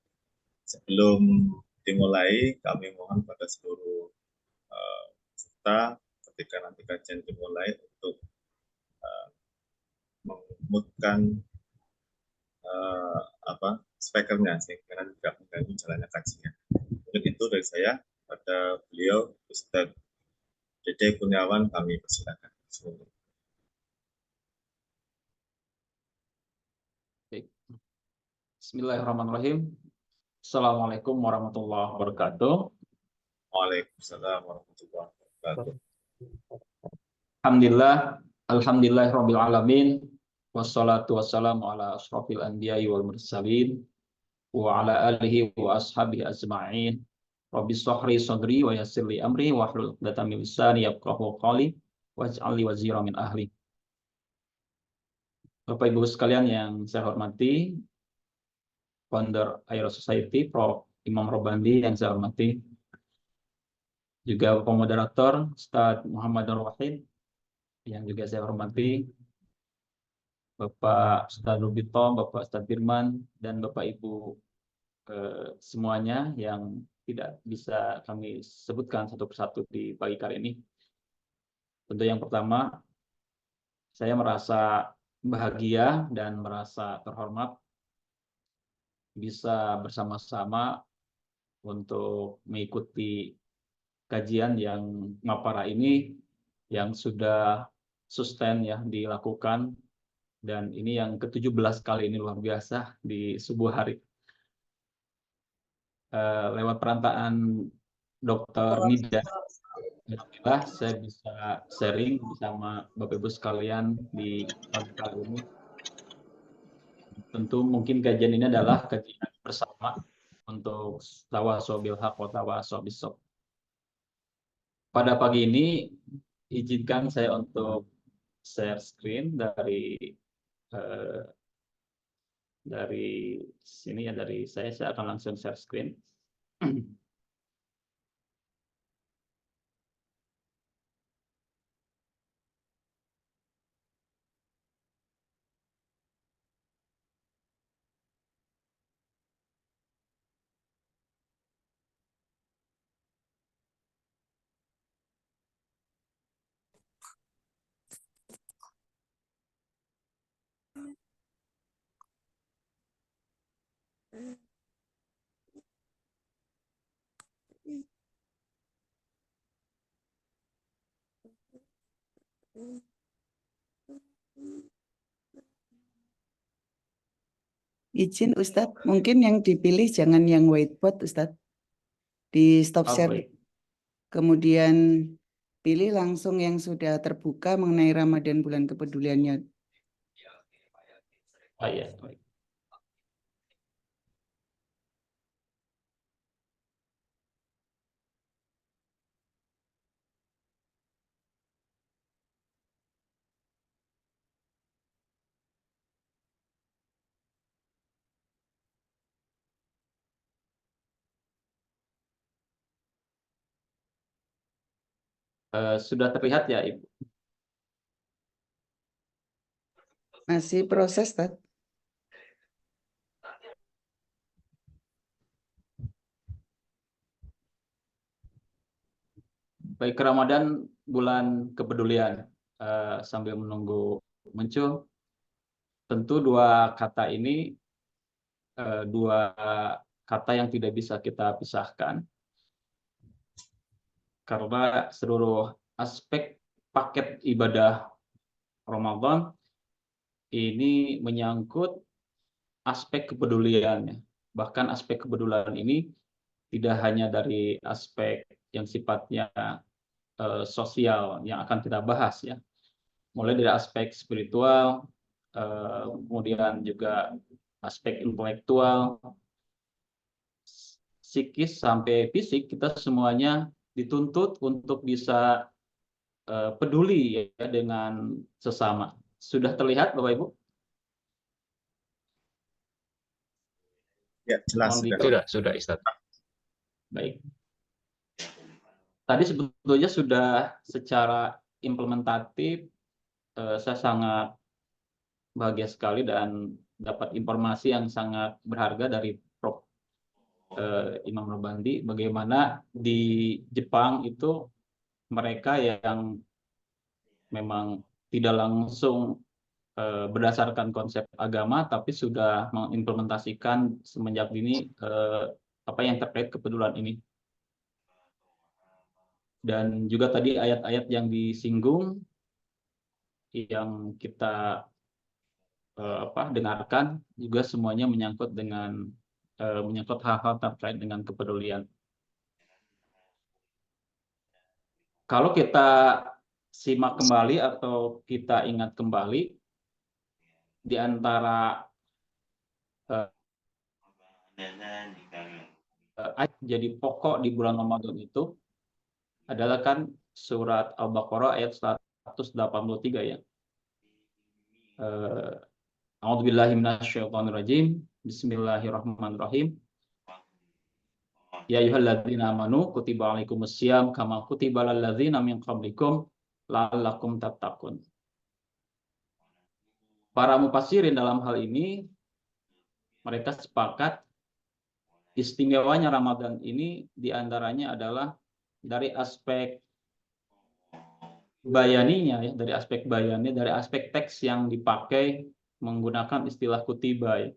Sebelum dimulai, kami mohon pada seluruh peserta ketika nanti kajian dimulai untuk memutkan speakernya sehingga nanti tidak mengganggu jalannya kajian. Mungkin itu dari saya. Pada beliau Ustadz Dede Kurniawan kami persilakan. Bismillahirrahmanirrahim. Assalamualaikum warahmatullahi wabarakatuh. Waalaikumsalam warahmatullahi wabarakatuh. Alhamdulillahirabbil alamin. Wassalatu wassalamu ala asyrofil anbiya'i wal mursalin wa ala alihi wa ashabihi ajma'in. Rabbi shrah sadri wa yassir li amri wahlul 'uqdatam min lisani yafqahu qawli waj'al li waziran min ahli. Bapak Ibu sekalian yang saya hormati, founder Aero Society, Prof. Imam Robandi yang saya hormati, juga Bapak Moderator, Ustadz Muhammad Nur Wahid yang juga saya hormati, Bapak Ustadz Rubito, Bapak Ustadz Firman, dan Bapak Ibu semuanya yang tidak bisa kami sebutkan satu persatu di pagi kali ini. Tentu yang pertama, saya merasa bahagia dan merasa terhormat bisa bersama-sama untuk mengikuti kajian yang Mapara ini yang sudah sustain ya dilakukan, dan ini yang ke-17 kali, ini luar biasa di sebuah hari. Lewat perantaraan Dr. Nida, alhamdulillah saya bisa sharing bersama Bapak Ibu sekalian di pagi kali ini. Tentu mungkin kajian ini adalah kajian bersama untuk tawasaw bil haq wa tawasaw bis sabr. Pada pagi ini izinkan saya untuk share screen dari sini ya, dari saya akan langsung share screen. Izin Ustadz, mungkin yang dipilih jangan yang whiteboard Ustadz. Di stop share. Kemudian pilih langsung yang sudah terbuka mengenai Ramadan bulan kepeduliannya. Oh iya, baik. Sudah terlihat ya, Ibu? Masih proses, Tad. Baik, Ramadan bulan kepedulian. Sambil menunggu muncul, tentu dua kata ini dua kata yang tidak bisa kita pisahkan, karena seluruh aspek paket ibadah Ramadan ini menyangkut aspek kepeduliannya. Bahkan aspek kepedulian ini tidak hanya dari aspek yang sifatnya sosial yang akan kita bahas ya, mulai dari aspek spiritual, kemudian juga aspek intelektual, psikis sampai fisik, kita semuanya dituntut untuk bisa peduli ya dengan sesama. Sudah terlihat Bapak Ibu? Ya, jelas. Sudah, Ustaz. Baik. Tadi sebetulnya sudah secara implementatif saya sangat bahagia sekali dan dapat informasi yang sangat berharga dari Prof. Imam Nurbanti, bagaimana di Jepang itu mereka yang memang tidak langsung berdasarkan konsep agama, tapi sudah mengimplementasikan semenjak dini apa yang terkait kepedulian ini. Dan juga tadi ayat-ayat yang disinggung, yang kita dengarkan juga semuanya menyangkut dengan menyangkut hal-hal terkait dengan kepedulian. Kalau kita simak kembali atau kita ingat kembali, di antara ayat jadi pokok di bulan Ramadan itu adalah kan surat Al-Baqarah ayat 183 ya. A'udzubillahi minasyaitonirrajim. Bismillahirrahmanirrahim. Ya ayyuhalladzina amanu kutiba alaikumussyam kama kutiba alal ladzina min qablikum la'allakum tattaqun. Para mufassirin dalam hal ini mereka sepakat istimewanya Ramadan ini diantaranya adalah dari aspek bayaninya ya, dari aspek bayani, dari aspek teks yang dipakai menggunakan istilah kutiba ya.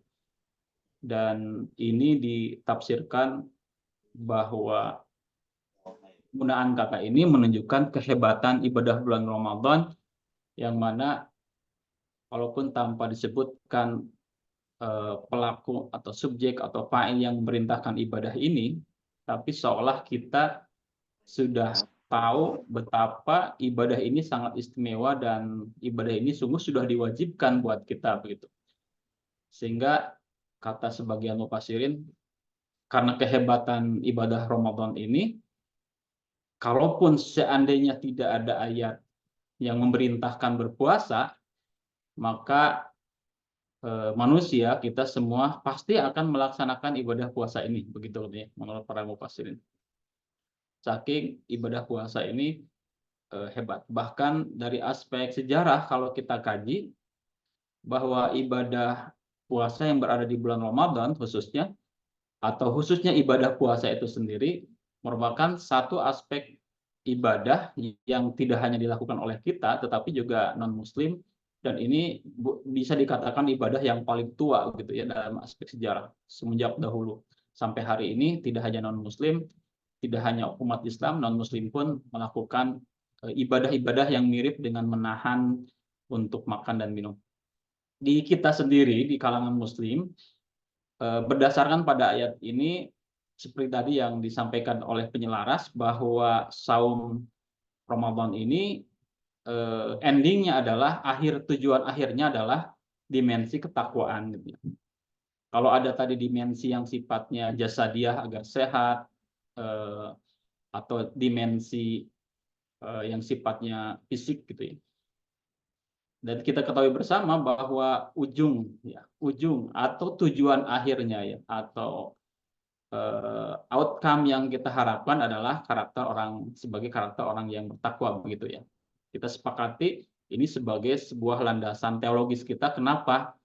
Dan ini ditafsirkan bahwa penggunaan kata ini menunjukkan kehebatan ibadah bulan Ramadan yang mana walaupun tanpa disebutkan pelaku atau subjek atau fa'il yang memerintahkan ibadah ini, tapi seolah kita sudah tahu betapa ibadah ini sangat istimewa dan ibadah ini sungguh sudah diwajibkan buat kita begitu. Sehingga kata sebagian mufassirin, karena kehebatan ibadah Ramadan ini, kalaupun seandainya tidak ada ayat yang memerintahkan berpuasa, maka manusia kita semua pasti akan melaksanakan ibadah puasa ini, begitu ya, menurut para mufassirin. Saking ibadah puasa ini hebat. Bahkan dari aspek sejarah kalau kita kaji bahwa ibadah puasa yang berada di bulan Ramadan khususnya atau khususnya ibadah puasa itu sendiri merupakan satu aspek ibadah yang tidak hanya dilakukan oleh kita tetapi juga non-muslim, dan ini bisa dikatakan ibadah yang paling tua gitu ya dalam aspek sejarah. Semenjak dahulu sampai hari ini tidak hanya non-muslim, tidak hanya umat Islam, non-muslim pun melakukan ibadah-ibadah yang mirip dengan menahan untuk makan dan minum. Di kita sendiri di kalangan muslim, berdasarkan pada ayat ini, seperti tadi yang disampaikan oleh penyelaras, bahwa saum Ramadan ini endingnya adalah tujuan akhirnya adalah dimensi ketakwaan. Kalau ada tadi dimensi yang sifatnya jasadiah agar sehat, atau dimensi yang sifatnya fisik gitu ya. Dan kita ketahui bersama bahwa ujung atau tujuan akhirnya ya, atau outcome yang kita harapkan adalah sebagai karakter orang yang bertakwa begitu ya. Kita sepakati ini sebagai sebuah landasan teologis kita kenapa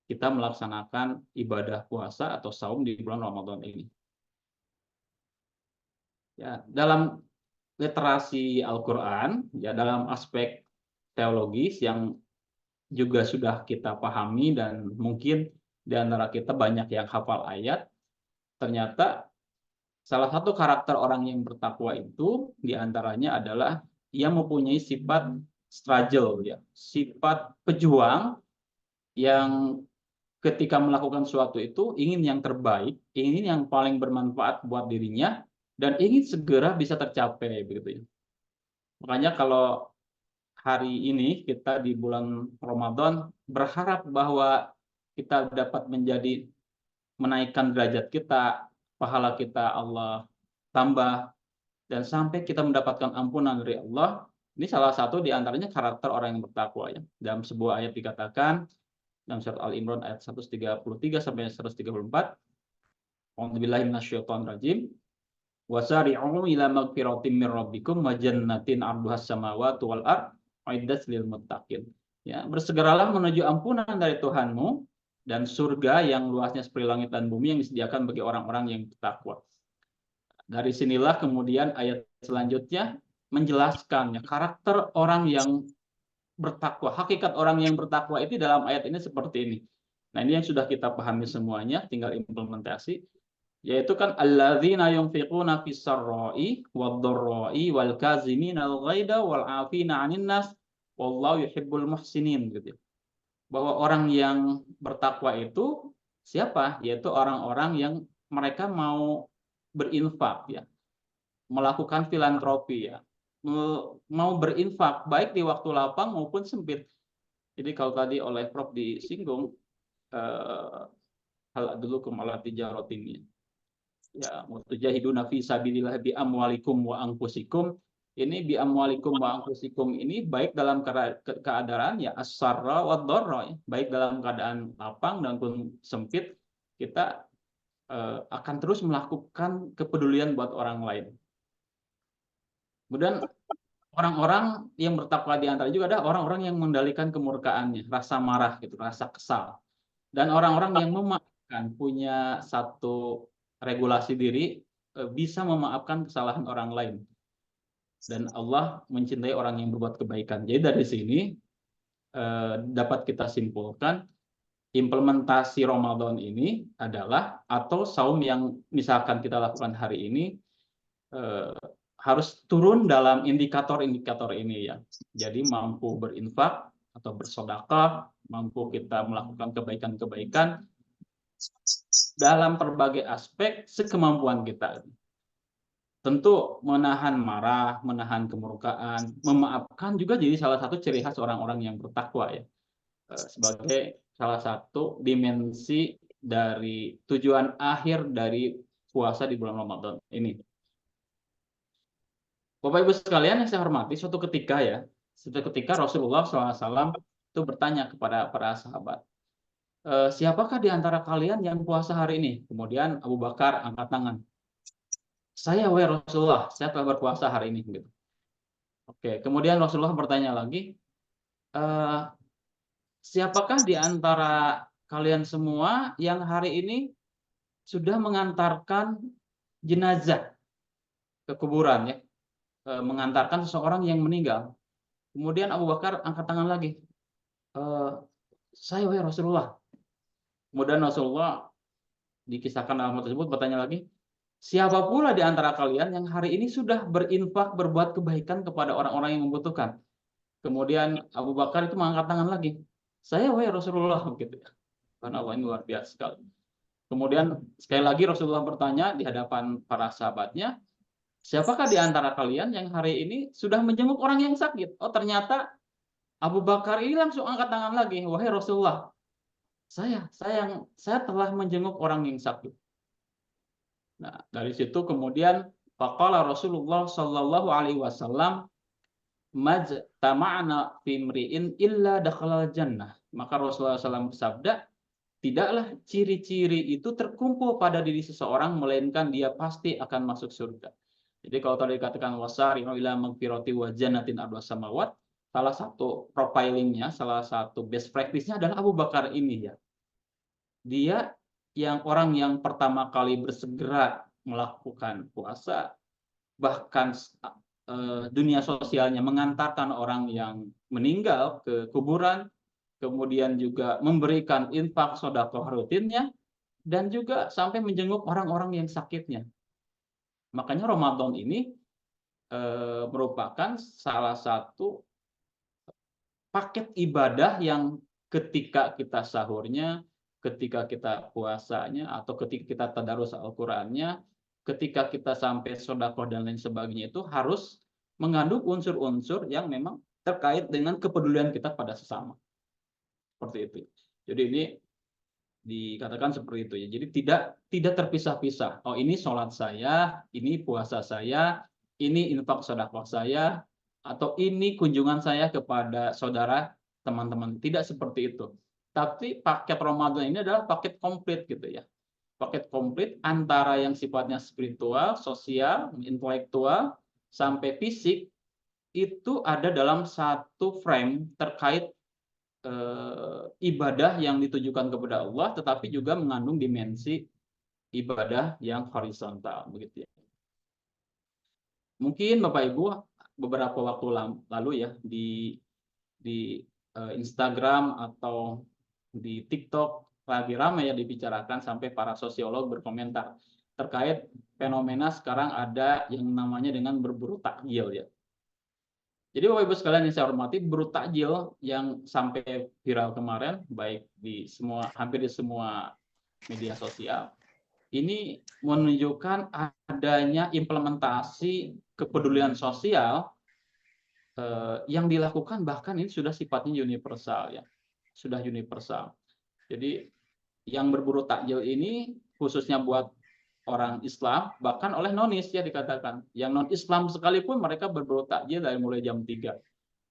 kita melaksanakan ibadah puasa atau saum di bulan Ramadan ini. Ya, dalam literasi Al-Qur'an ya, dalam aspek teologis yang juga sudah kita pahami dan mungkin di antara kita banyak yang hafal ayat, ternyata salah satu karakter orang yang bertakwa itu diantaranya adalah ia mempunyai sifat struggle ya, sifat pejuang yang ketika melakukan sesuatu itu ingin yang terbaik, ingin yang paling bermanfaat buat dirinya dan ingin segera bisa tercapai begitu ya. Makanya kalau hari ini kita di bulan Ramadan berharap bahwa kita dapat menaikkan derajat kita, pahala kita Allah tambah, dan sampai kita mendapatkan ampunan dari Allah, Ini salah satu di antaranya karakter orang yang bertakwa ya. Dalam sebuah ayat dikatakan dalam surat Al-Imran ayat 133 sampai 134, A'udzubillahi minasyaitonir rajim. Wasari'u ila magfiratin mir rabbikum wa jannatin 'arduhas samawati wal ard uiddat lil muttaqin. Ya, bersegeralah menuju ampunan dari Tuhanmu dan surga yang luasnya seperti langit dan bumi yang disediakan bagi orang-orang yang bertakwa. Dari sinilah kemudian ayat selanjutnya menjelaskan ya, karakter orang yang bertakwa. Hakikat orang yang bertakwa itu dalam ayat ini seperti ini. Nah, ini yang sudah kita pahami semuanya, tinggal implementasi. Yaitu kan alladzina yunfiquna fis sarra'i wad-dharra'i wal kaziminal ghaidha wal 'afina 'anil nas wallahu yuhibbul muhsinin gitu. Bahwa orang yang bertakwa itu siapa? Yaitu orang-orang yang mereka mau berinfak ya. Melakukan filantropi ya. Mau berinfak baik di waktu lapang maupun sempit. Jadi kalau tadi oleh Prof disinggung hal adlukum ala tijaratin ini. Ya, mutujahiduna fi sabilillah bi amwalikum wa anfusikum. Ini bi amwalikum wa anfusikum ini baik dalam keadaan ya as-sarra wa dharra, ya. Baik dalam keadaan lapang dan pun sempit, kita akan terus melakukan kepedulian buat orang lain. Kemudian orang-orang yang bertakwa di antara juga ada orang-orang yang mengendalikan kemurkaannya, rasa marah gitu, rasa kesal. Dan orang-orang yang memaafkan, punya satu regulasi diri, bisa memaafkan kesalahan orang lain. Dan Allah mencintai orang yang berbuat kebaikan. Jadi dari sini dapat kita simpulkan implementasi Ramadan ini adalah, atau saum yang misalkan kita lakukan hari ini harus turun dalam indikator-indikator ini ya. Jadi mampu berinfak atau bersedekah, mampu kita melakukan kebaikan-kebaikan dalam berbagai aspek sekemampuan kita. Tentu menahan marah, menahan kemurkaan, memaafkan juga jadi salah satu ciri khas orang-orang yang bertakwa ya. Sebagai salah satu dimensi dari tujuan akhir dari puasa di bulan Ramadan ini. Bapak Ibu sekalian yang saya hormati, suatu ketika Rasulullah SAW itu bertanya kepada para sahabat, siapakah di antara kalian yang puasa hari ini? Kemudian Abu Bakar angkat tangan. Saya, wahai Rasulullah, saya telah berpuasa hari ini. Gitu. Oke, kemudian Rasulullah bertanya lagi, siapakah di antara kalian semua yang hari ini sudah mengantarkan jenazah ke kuburan ya, mengantarkan seseorang yang meninggal? Kemudian Abu Bakar angkat tangan lagi, saya, wahai Rasulullah. Kemudian Rasulullah dikisahkan dalam hal tersebut bertanya lagi, siapa pula di antara kalian yang hari ini sudah berinfak, berbuat kebaikan kepada orang-orang yang membutuhkan? Kemudian Abu Bakar itu mengangkat tangan lagi, saya, wahai Rasulullah, gitu ya. Karena Allah ini luar biasa sekali. Kemudian sekali lagi Rasulullah bertanya di hadapan para sahabatnya, siapakah di antara kalian yang hari ini sudah menjenguk orang yang sakit? Oh, ternyata Abu Bakar ini langsung angkat tangan lagi, wahai Rasulullah, saya telah menjenguk orang yang sakit. Nah, dari situ kemudian faqala Rasulullah sallallahu alaihi wasallam majtama'na fi imri'in illa dakhalal jannah. Maka Rasulullah SAW bersabda, tidaklah ciri-ciri itu terkumpul pada diri seseorang melainkan dia pasti akan masuk surga. Jadi kalau tadi dikatakan wasari'u ila magfirati wa jannatin ardhas samawat, salah satu profilingnya, salah satu best practice-nya adalah Abu Bakar ini ya. Dia yang orang yang pertama kali bersegera melakukan puasa, bahkan dunia sosialnya mengantarkan orang yang meninggal ke kuburan, kemudian juga memberikan infak sedekah rutinnya, dan juga sampai menjenguk orang-orang yang sakitnya. Makanya Ramadan ini merupakan salah satu paket ibadah yang ketika kita sahurnya, ketika kita puasanya, atau ketika kita tadarus Al-Qur'annya, ketika kita sampai sedekah dan lain sebagainya, itu harus mengandung unsur-unsur yang memang terkait dengan kepedulian kita pada sesama. Seperti itu. Jadi ini dikatakan seperti itu ya. Jadi tidak terpisah-pisah. Oh, ini sholat saya, ini puasa saya, ini infak sedekah saya, atau ini kunjungan saya kepada saudara, teman-teman. Tidak seperti itu. Tapi paket Ramadan ini adalah paket komplit gitu ya. Paket komplit antara yang sifatnya spiritual, sosial, intelektual, sampai fisik, itu ada dalam satu frame terkait ibadah yang ditujukan kepada Allah, tetapi juga mengandung dimensi ibadah yang horizontal, begitu ya. Mungkin Bapak Ibu beberapa waktu lalu ya di Instagram atau di TikTok lagi ramai ya dibicarakan, sampai para sosiolog berkomentar terkait fenomena sekarang ada yang namanya dengan berburu takjil ya. Jadi Bapak Ibu sekalian yang saya hormati, berburu takjil yang sampai viral kemarin baik di hampir di semua media sosial, ini menunjukkan adanya implementasi kepedulian sosial yang dilakukan, bahkan ini sudah sifatnya universal ya, sudah universal. Jadi yang berburu takjil ini khususnya buat orang Islam, bahkan oleh nonis ya dikatakan. Yang non Islam sekalipun mereka berburu takjil dari mulai jam 3.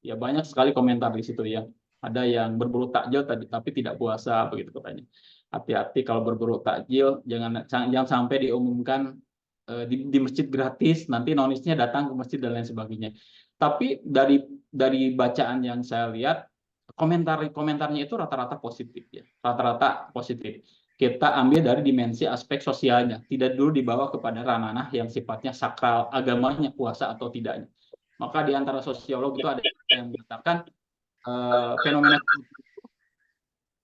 Ya banyak sekali komentar di situ ya. Ada yang berburu takjil tapi tidak puasa begitu katanya. Hati-hati kalau berburu takjil, jangan sampai diumumkan di masjid gratis, nanti nonisnya datang ke masjid dan lain sebagainya. Tapi dari bacaan yang saya lihat, komentarnya itu rata-rata positif ya, rata-rata positif. Kita ambil dari dimensi aspek sosialnya, tidak dulu dibawa kepada ranah yang sifatnya sakral, agamanya puasa atau tidaknya. Maka di antara sosiolog itu ada yang mengatakan fenomena itu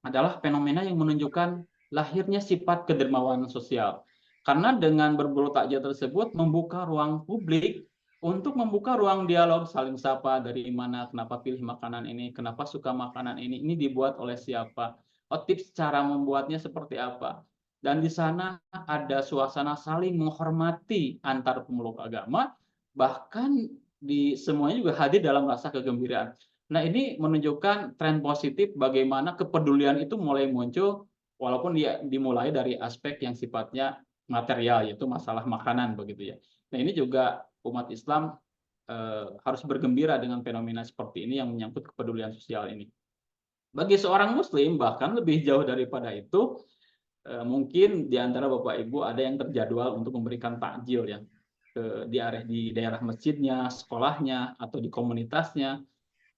adalah fenomena yang menunjukkan lahirnya sifat kedermawanan sosial. Karena dengan berburu takjil tersebut membuka ruang publik untuk membuka ruang dialog, saling sapa, dari mana, kenapa pilih makanan ini, kenapa suka makanan ini dibuat oleh siapa, tips cara membuatnya seperti apa. Dan di sana ada suasana saling menghormati antar pemeluk agama, bahkan semuanya juga hadir dalam rasa kegembiraan. Nah, ini menunjukkan tren positif bagaimana kepedulian itu mulai muncul, walaupun dia dimulai dari aspek yang sifatnya material, yaitu masalah makanan begitu ya. Nah, ini juga umat Islam harus bergembira dengan fenomena seperti ini yang menyangkut kepedulian sosial ini. Bagi seorang Muslim, bahkan lebih jauh daripada itu, mungkin di antara Bapak Ibu ada yang terjadwal untuk memberikan takjil ya di daerah masjidnya, sekolahnya, atau di komunitasnya,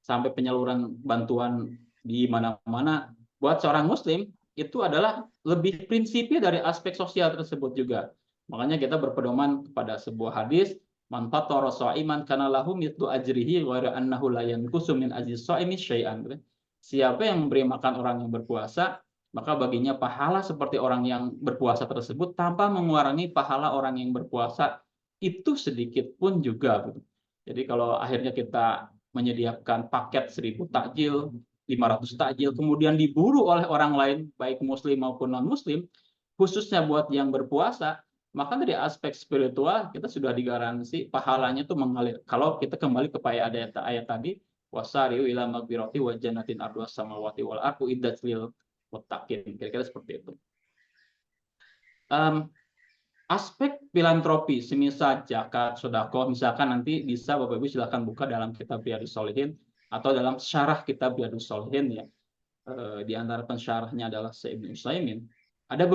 sampai penyaluran bantuan di mana-mana. Buat seorang Muslim itu adalah lebih prinsipnya dari aspek sosial tersebut juga. Makanya kita berpedoman kepada sebuah hadis, man fatara sha'iman kana lahu mithlu ajrihi ghairu annahu la yanqusu min ajri sha'imi syai'an. Siapa yang memberi makan orang yang berpuasa, maka baginya pahala seperti orang yang berpuasa tersebut tanpa mengurangi pahala orang yang berpuasa itu sedikit pun juga. Jadi kalau akhirnya kita menyediakan paket 1000 takjil, 500 takjil, kemudian diburu oleh orang lain, baik muslim maupun non-muslim, khususnya buat yang berpuasa, maka dari aspek spiritual kita sudah digaransi pahalanya itu mengalir. Kalau kita kembali kepada ayat tadi, wasari'u ila maghfirati wa jannatin arduha samawati wal ardu iddat lil muttaqin. Kira-kira seperti itu. Aspek filantropi, semisal zakat, sedekah, misalkan nanti bisa Bapak Ibu silakan buka dalam kitab Riyadhus Shalihin atau dalam syarah kitab Riyadhus Shalihin ya. Di antara pensyarahnya adalah Syekh Ibnu Utsaimin. Ada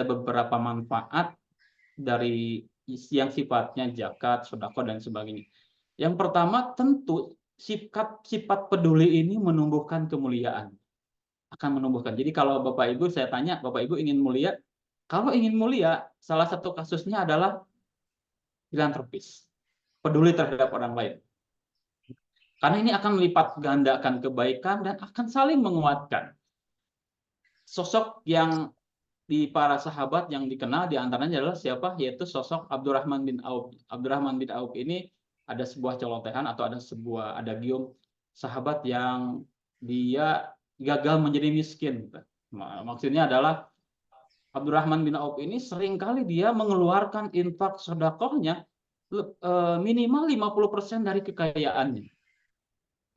beberapa manfaat dari yang sifatnya zakat, sedekah dan sebagainya. Yang pertama tentu sifat peduli ini menumbuhkan kemuliaan. Akan menumbuhkan. Jadi kalau Bapak Ibu saya tanya, Bapak Ibu ingin mulia? Kalau ingin mulia, salah satu kasusnya adalah filantropis, peduli terhadap orang lain. Karena ini akan melipat gandakan kebaikan dan akan saling menguatkan. Sosok yang di para sahabat yang dikenal diantaranya adalah siapa? Yaitu sosok Abdurrahman bin Auf. Abdurrahman bin Auf ini ada sebuah celotehan atau ada sebuah adagium sahabat yang dia gagal menjadi miskin. Maksudnya adalah Abdurrahman bin Auf ini seringkali dia mengeluarkan infak sedekahnya minimal 50% dari kekayaannya.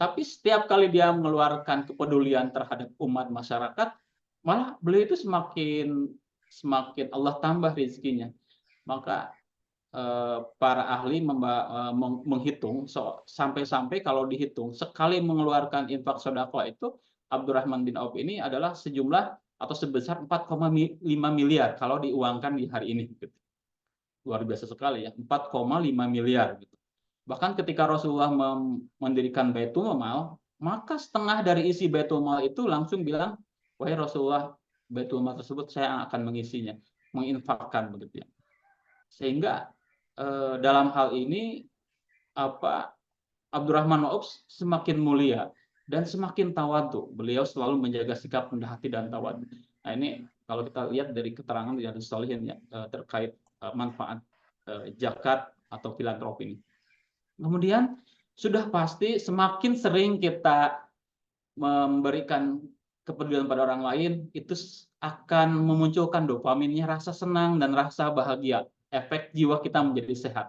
Tapi setiap kali dia mengeluarkan kepedulian terhadap umat masyarakat, malah beliau itu semakin Allah tambah rezekinya. Maka para ahli menghitung sampai-sampai kalau dihitung sekali mengeluarkan infak sedekah itu Abdurrahman bin Auf ini adalah sejumlah atau sebesar 4,5 miliar kalau diuangkan di hari ini. Gitu. Luar biasa sekali ya, 4,5 miliar. Gitu. Bahkan ketika Rasulullah mendirikan Baitul Mal, maka setengah dari isi Baitul Mal itu langsung bilang, wahai Rasulullah, Baitul Mal tersebut saya akan mengisinya, menginfakkan begitu ya. Sehingga dalam hal ini Abdurrahman bin Auf semakin mulia dan semakin tawadhu. Beliau selalu menjaga sikap rendah hati dan tawadhu. Nah ini kalau kita lihat dari keterangan di Riyadhus Shalihin ya, terkait manfaat zakat atau filantropi ini. Kemudian sudah pasti semakin sering kita memberikan kepedulian pada orang lain, itu akan memunculkan dopaminnya, rasa senang dan rasa bahagia. Efek jiwa kita menjadi sehat.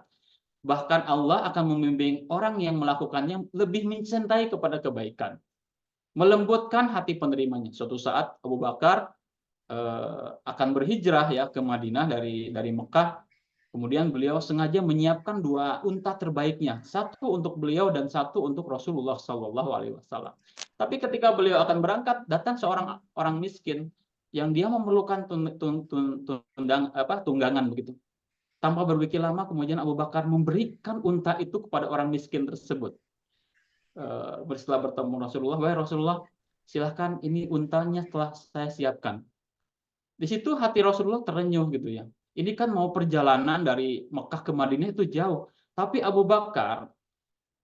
Bahkan Allah akan membimbing orang yang melakukannya lebih mencintai kepada kebaikan. Melembutkan hati penerimanya. Suatu saat Abu Bakar akan berhijrah ya ke Madinah dari Mekah. Kemudian beliau sengaja menyiapkan 2 unta terbaiknya, satu untuk beliau dan satu untuk Rasulullah SAW. Tapi ketika beliau akan berangkat, datang seorang orang miskin yang dia memerlukan tunggangan begitu. Tanpa berpikir lama, kemudian Abu Bakar memberikan unta itu kepada orang miskin tersebut. Setelah bertemu Rasulullah, wahai Rasulullah, silahkan ini untanya telah saya siapkan. Di situ hati Rasulullah terenyuh gitu ya. Ini kan mau perjalanan dari Mekah ke Madinah itu jauh. Tapi Abu Bakar,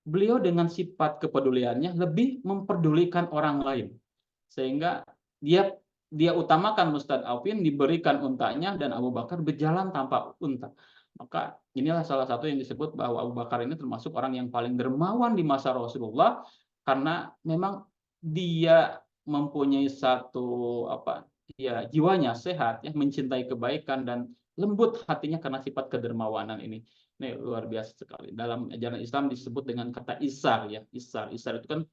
beliau dengan sifat kepeduliannya lebih memperdulikan orang lain. Sehingga dia utamakan Ustadz Aufin diberikan untanya dan Abu Bakar berjalan tanpa unta. Maka inilah salah satu yang disebut bahwa Abu Bakar ini termasuk orang yang paling dermawan di masa Rasulullah karena memang dia mempunyai satu jiwanya sehat ya, mencintai kebaikan dan lembut hatinya karena sifat kedermawanan ini. Ini luar biasa sekali. Dalam ajaran Islam disebut dengan kata isar ya. Isar itu kan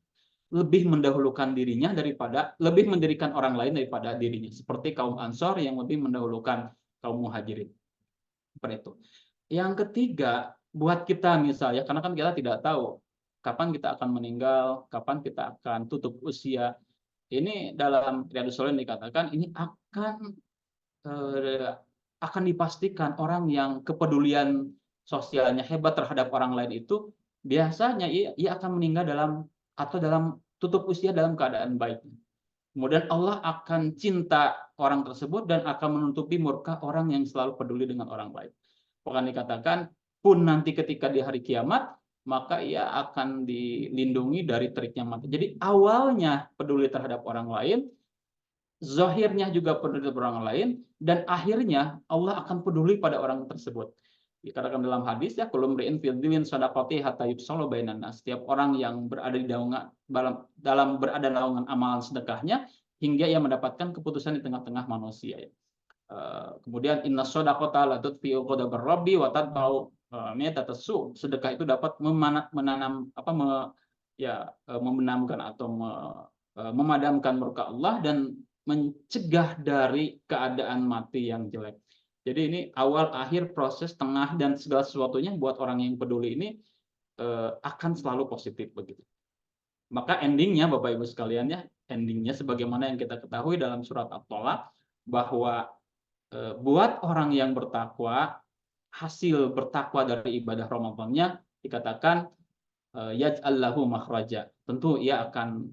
lebih mendahulukan dirinya lebih mendirikan orang lain daripada dirinya. Seperti kaum Ansor yang lebih mendahulukan kaum Muhajirin. Seperti itu. Yang ketiga, buat kita misalnya, karena kan kita tidak tahu kapan kita akan meninggal, kapan kita akan tutup usia. Ini dalam Riyadhus Shalihin dikatakan ini akan dipastikan orang yang kepedulian sosialnya hebat terhadap orang lain itu biasanya ia akan meninggal dalam tutup usia dalam keadaan baik. Kemudian Allah akan cinta orang tersebut dan akan menutupi murka orang yang selalu peduli dengan orang lain. Bahkan dikatakan pun nanti ketika di hari kiamat maka ia akan dilindungi dari teriknya mati. Jadi awalnya peduli terhadap orang lain, zahirnya juga peduli terhadap orang lain, dan akhirnya Allah akan peduli pada orang tersebut. Dikatakan dalam hadis ya, kullu mri'in fi dhillin shadaqati hatta yufsalu bainan nas. Setiap orang yang berada di berada naungan amalan sedekahnya hingga ia mendapatkan keputusan di tengah-tengah manusia ya. Kemudian inna shadaqata la tudfi'u ghadabar rabbi wa tadba'u mi'atasu. Sedekah itu dapat memenamkan atau memadamkan murka Allah dan mencegah dari keadaan mati yang jelek. Jadi ini awal, akhir, proses, tengah, dan segala sesuatunya buat orang yang peduli ini akan selalu positif begitu. Maka endingnya Bapak Ibu sekalian ya, endingnya sebagaimana yang kita ketahui dalam surat At-Tolaq bahwa buat orang yang bertakwa, hasil bertakwa dari ibadah Ramadannya dikatakan yaj'al lahu makhraja. Tentu ia akan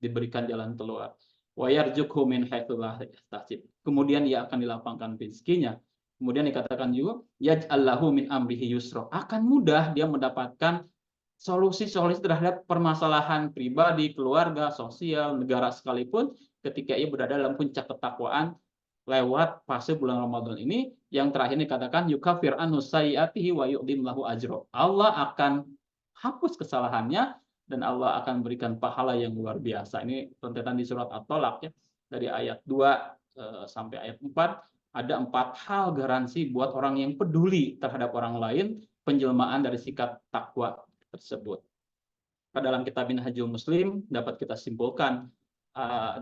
diberikan jalan keluar. Wa yarzuqhu min haitsu la yahtasib. Kemudian ia akan dilapangkan rezekinya. Kemudian dikatakan juga yaj'al lahu min amrihi yusra. Akan mudah dia mendapatkan solusi-solusi terhadap permasalahan pribadi, keluarga, sosial, negara sekalipun ketika ia berada dalam puncak ketakwaan lewat fase bulan Ramadan ini. Yang terakhir dikatakan yukafir anhu sayyi'atihi wa yu'dim lahu ajra. Allah akan hapus kesalahannya dan Allah akan berikan pahala yang luar biasa. Ini rentetan di surat At-Tolaq ya, dari ayat 2 sampai ayat 4. Ada 4 hal garansi buat orang yang peduli terhadap orang lain, penjelmaan dari sikap takwa tersebut. Dalam kitab Minhajul Muslim dapat kita simpulkan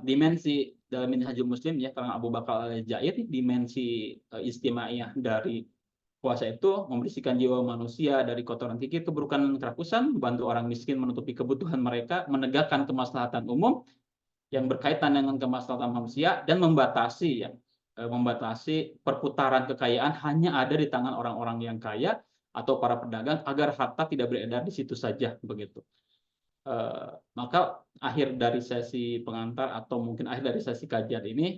dimensi dalam Minhajul Muslim ya, karena Abu Bakar Al-Jair, dimensi istimaiyah dari puasa itu membersihkan jiwa manusia dari kotoran kikir, keburukan, dan kerakusan, membantu orang miskin menutupi kebutuhan mereka, menegakkan kemaslahatan umum yang berkaitan dengan kemaslahatan manusia, dan membatasi perputaran kekayaan hanya ada di tangan orang-orang yang kaya atau para pedagang agar harta tidak beredar di situ saja, begitu. Maka akhir dari sesi pengantar atau mungkin akhir dari sesi kajian ini,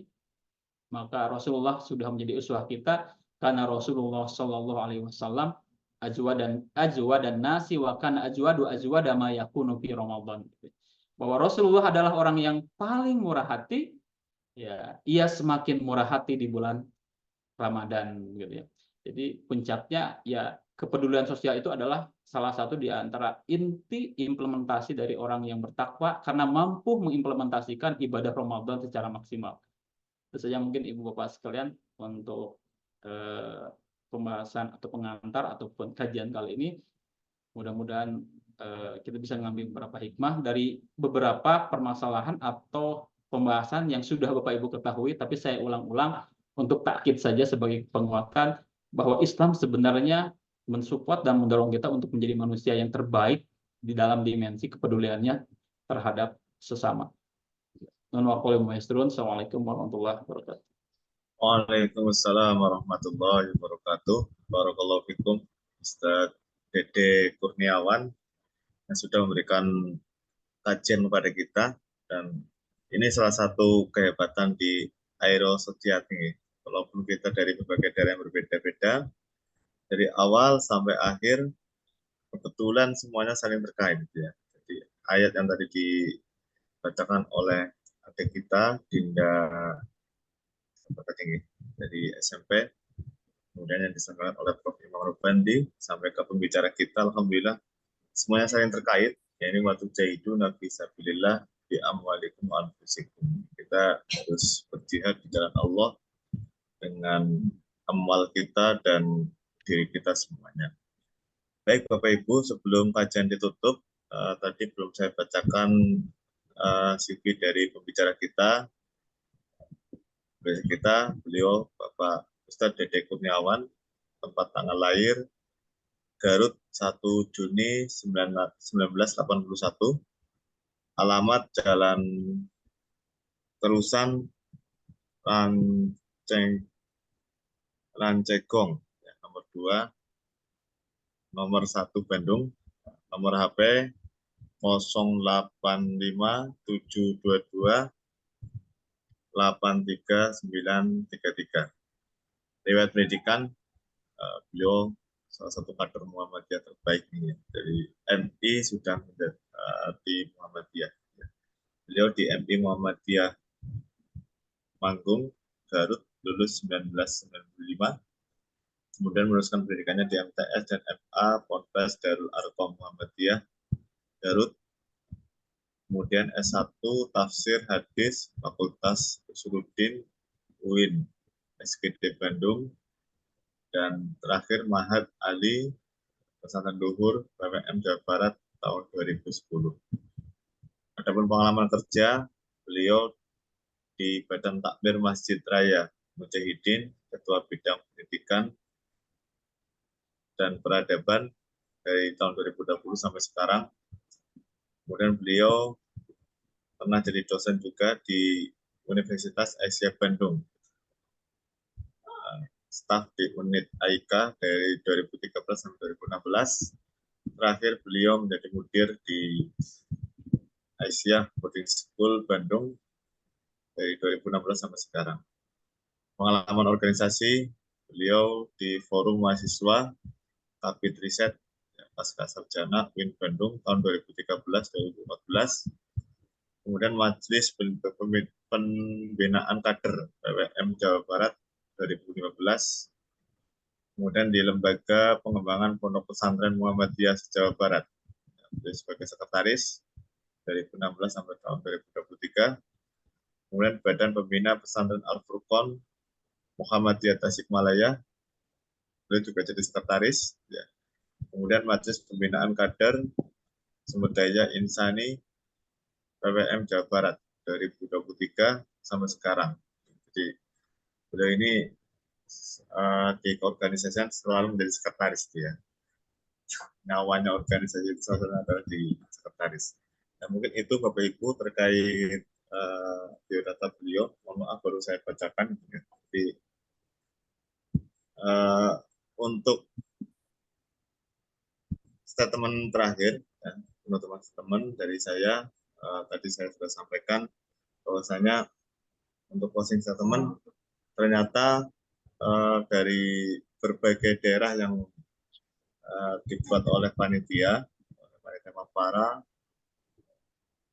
maka Rasulullah sudah menjadi uswah kita, karena Rasulullah Shallallahu Alaihi Wasallam ajwa dan nasi wa kana ajwada ma yakunu fi Ramadan. Bahwa Rasulullah adalah orang yang paling murah hati, ya, ia semakin murah hati di bulan Ramadan, gitu ya. Jadi puncaknya ya kepedulian sosial itu adalah salah satu di antara inti implementasi dari orang yang bertakwa karena mampu mengimplementasikan ibadah Ramadan secara maksimal. Itu saja mungkin Ibu Bapak sekalian untuk pembahasan atau pengantar ataupun kajian kali ini. Mudah-mudahan kita bisa mengambil beberapa hikmah dari beberapa permasalahan atau pembahasan yang sudah Bapak Ibu ketahui, tapi saya ulang-ulang untuk takkid saja sebagai penguatan bahwa Islam sebenarnya mensupport dan mendorong kita untuk menjadi manusia yang terbaik di dalam dimensi kepeduliannya terhadap sesama. Assalamualaikum warahmatullahi wabarakatuh. Waalaikumsalam warahmatullahi wabarakatuh. Barakallahu fikum Ustaz Dede Kurniawan yang sudah memberikan kajian kepada kita, dan ini salah satu kehebatan di Aero Setiati. Walaupun kita dari berbagai daerah yang berbeda-beda, dari awal sampai akhir kebetulan semuanya saling terkait, gitu ya. Jadi ayat yang tadi dibacakan oleh adik kita Dinda dari SMP, kemudian yang disampaikan oleh Prof. Imam Rubandi sampai ke pembicara kita, alhamdulillah semuanya saling terkait. Ya, ini waktu jahidu nabi sabilillah bi amwalikum wa anfusikum. Kita harus berjihad di jalan Allah dengan amal kita dan diri kita semuanya. Baik Bapak Ibu, sebelum kajian ditutup, tadi belum saya bacakan CV dari pembicara kita. Beliau Bapak Ustadz Dede Kurniawan, tempat tanggal lahir Garut 1 Juni 1981, alamat Jalan Terusan Rancegong, nomor 2, nomor 1 Bandung, nomor HP 085722 83933. Riwayat pendidikan, beliau salah satu kader Muhammadiyah terbaik ini. Dari MI sudah di Muhammadiyah. Beliau di MI Muhammadiyah Manggung, Garut, lulus 1995. Kemudian meneruskan pendidikannya di MTS dan MA Ponpes Darul Arqam Muhammadiyah, Garut. Kemudian S1 Tafsir Hadis Fakultas Usuluddin UIN SGD Bandung, dan terakhir Mahad Ali Pesantren Luhur PWM Jawa Barat tahun 2010. Adapun pengalaman kerja, beliau di Badan Takmir Masjid Raya Mujahidin, Ketua Bidang Pendidikan dan Peradaban dari tahun 2020 sampai sekarang. Kemudian beliau pernah jadi dosen juga di Universitas Asia Bandung, staf di unit AIK dari 2013 sampai 2016. Terakhir beliau menjadi mudir di Aisyah Boarding School Bandung dari 2016 sampai sekarang. Pengalaman organisasi, beliau di Forum Mahasiswa Kabit Riset Pasca Sarjana UIN Bandung tahun 2013-2014. Kemudian Majelis Pembinaan Kader PWM Jawa Barat 2015. Kemudian di Lembaga Pengembangan Pondok Pesantren Muhammadiyah Jawa Barat sebagai sekretaris dari 2016 sampai tahun 2023. Kemudian Badan Pembina Pesantren Al-Furqon Muhammadiyah Tasikmalaya, beliau juga jadi sekretaris. Ya. Kemudian Majelis Pembinaan Kader Sumber Daya Insani PWM Jawa Barat 2023 sampai sekarang. Jadi beliau ini di keorganisasian selalu menjadi sekretaris dia. Nyawanya organisasi itu salah satunya adalah di sekretaris. Nah, mungkin itu Bapak Ibu terkait biodata beliau. Mohon maaf baru saya bacakan. Jadi, untuk statement terakhir, ya, teman-teman statement dari saya, tadi saya sudah sampaikan bahwasanya untuk closing statement ternyata dari berbagai daerah yang dibuat oleh panitia Mapara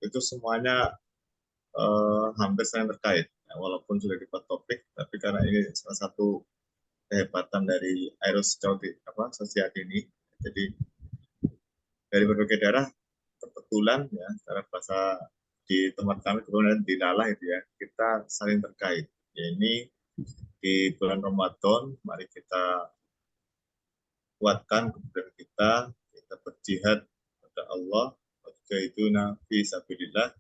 itu semuanya hampir saling terkait, ya, walaupun sudah dibuat topik, tapi karena ini salah satu kehebatan dari Aeros Society ini, jadi dari berbagai daerah kebetulan ya, secara bahasa di tempat kami kebetulan di Lalah itu ya, kita saling terkait. Ya, ini di bulan Ramadan, mari kita kuatkan kemudian kita berjihad kepada Allah, itu nabi sabilillah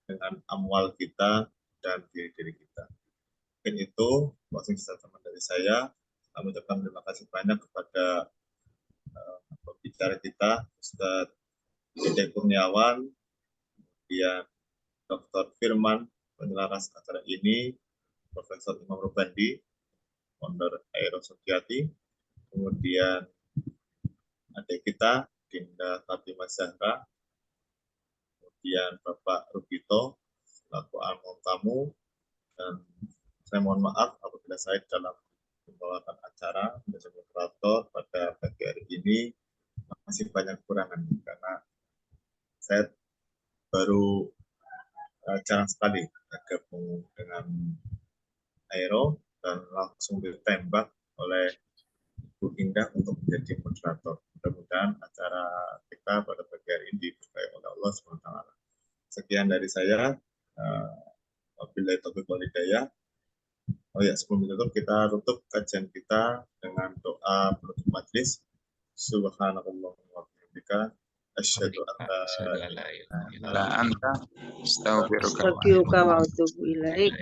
dengan amwal kita dan diri kita. Dan itu closing statement dari saya. Kami ucapkan terima kasih banyak kepada pembicara kita, Ustaz Dede Kurniawan, kemudian Dr. Firman, penyelaras acara ini, Profesor Imam Rubandi, founder Aeros Society, kemudian adik kita, Dinda Fatimah Zahra, kemudian Bapak Rubito, selaku almarhum tamu, dan saya mohon maaf apabila saya dalam membawakan acara menjadi moderator pada pagi hari ini masih banyak kekurangan, karena saya baru jarang sekali bergabung dengan Aero dan langsung ditembak oleh Bu Indah untuk menjadi moderator. Mudah-mudahan acara kita pada pagi hari ini diberkahi oleh Allah SWT. Sekian dari saya. Wabillahi taufiq wal hidayah. Oh ya, sebelum ditutup kita tutup kajian kita dengan doa penutup majelis. Subhanallahumma wa bihamdika asyhadu an la ilaha illa anta Astaghfiruka wa atubu ilaik.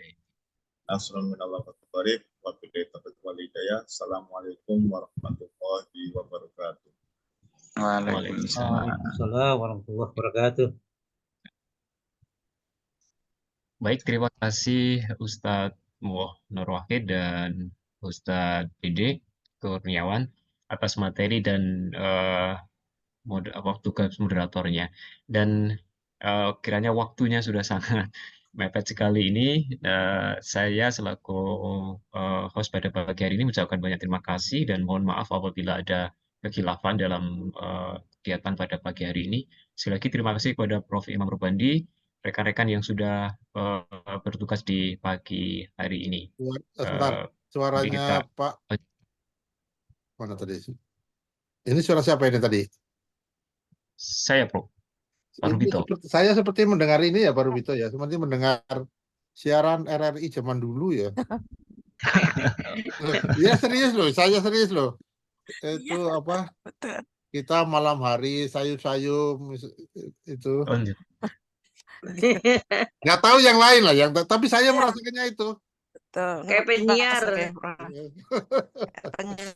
Assalamualaikum warahmatullahi wabarakatuh. Waalaikumsalam warahmatullahi wabarakatuh. Baik, terima kasih Ustadz Nur Wahid dan Ustadz Dede Kurniawan atas materi dan tugas moderatornya. Dan kiranya waktunya sudah sangat mepet sekali ini. Saya selaku host pada pagi hari ini mengucapkan banyak terima kasih dan mohon maaf apabila ada kekhilafan dalam kegiatan pada pagi hari ini. Sekali lagi terima kasih kepada Prof. Imam Rubandi, rekan-rekan yang sudah bertugas di pagi hari ini. Sebentar, suaranya Pak mana tadi? Ini suara siapa ini tadi? Saya, Prof. Pak Rubito. Saya seperti mendengar ini ya, Pak Rubito ya, seperti mendengar siaran RRI zaman dulu ya. Ya serius loh, saya serius loh. Itu apa? Kita malam hari sayup-sayup itu. Nggak tahu yang lain lah, tapi saya merasakannya itu. Kayak penyiar.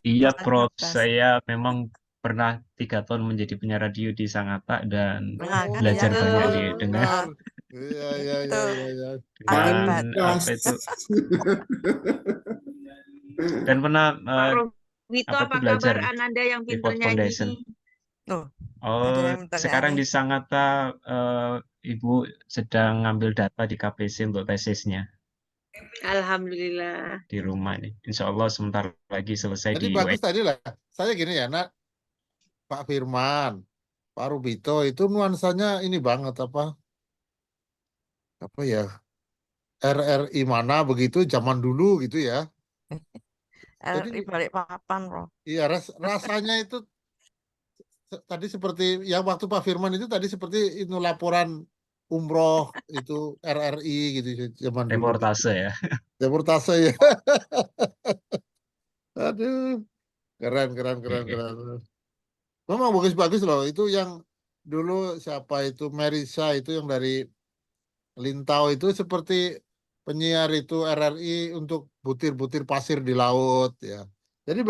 Iya, Prof. Saya memang pernah 3 tahun menjadi penyiar radio di Sangatta dan belajar banyak dengar. Iya. Dan apa itu? Dan pernah Wito, apa kabar Ananda yang pinternya ini? Sekarang di Sangatta Ibu sedang ngambil data di KPC untuk tesisnya. Alhamdulillah. Di rumah nih. Insya Allah sebentar lagi selesai. Jadi di bagus tadi lah. Saya gini ya, Nak. Pak Firman, Pak Rubito itu nuansanya ini banget apa ya, RRI mana begitu zaman dulu gitu ya. RRI Balikpapan, Bro. Iya, rasanya itu tadi seperti yang waktu Pak Firman itu tadi seperti itu laporan umroh itu RRI gitu zaman dulu. Reportase ya. Reportase ya. Aduh, keren. Memang bagus-bagus loh. Itu yang dulu siapa itu Merisa itu yang dari Lintau itu seperti penyiar itu RRI untuk butir-butir pasir di laut ya. Jadi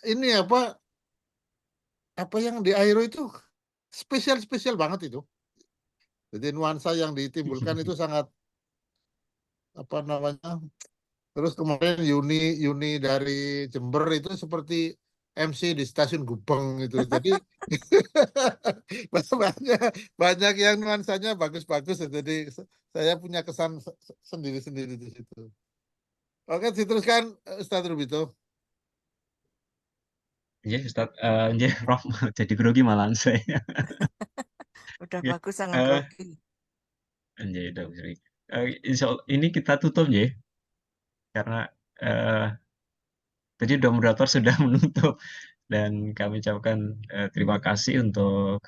ini apa yang di Aero itu spesial banget itu. Jadi nuansa yang ditimbulkan itu sangat apa namanya. Terus kemarin Yuni dari Jember itu seperti MC di stasiun Gubeng itu. Jadi banyak yang nuansanya bagus-bagus. Jadi saya punya kesan sendiri-sendiri di situ. Oke, diteruskan Ustadz Rubito. Ya, Ustaz, ya, Prof, jadi grogi malahan saya. Udah Ya, bagus sangat grogi. ya, udah grogi. Insya Allah, ini kita tutup ya, karena tadi moderator sudah menutup dan kami ucapkan terima kasih untuk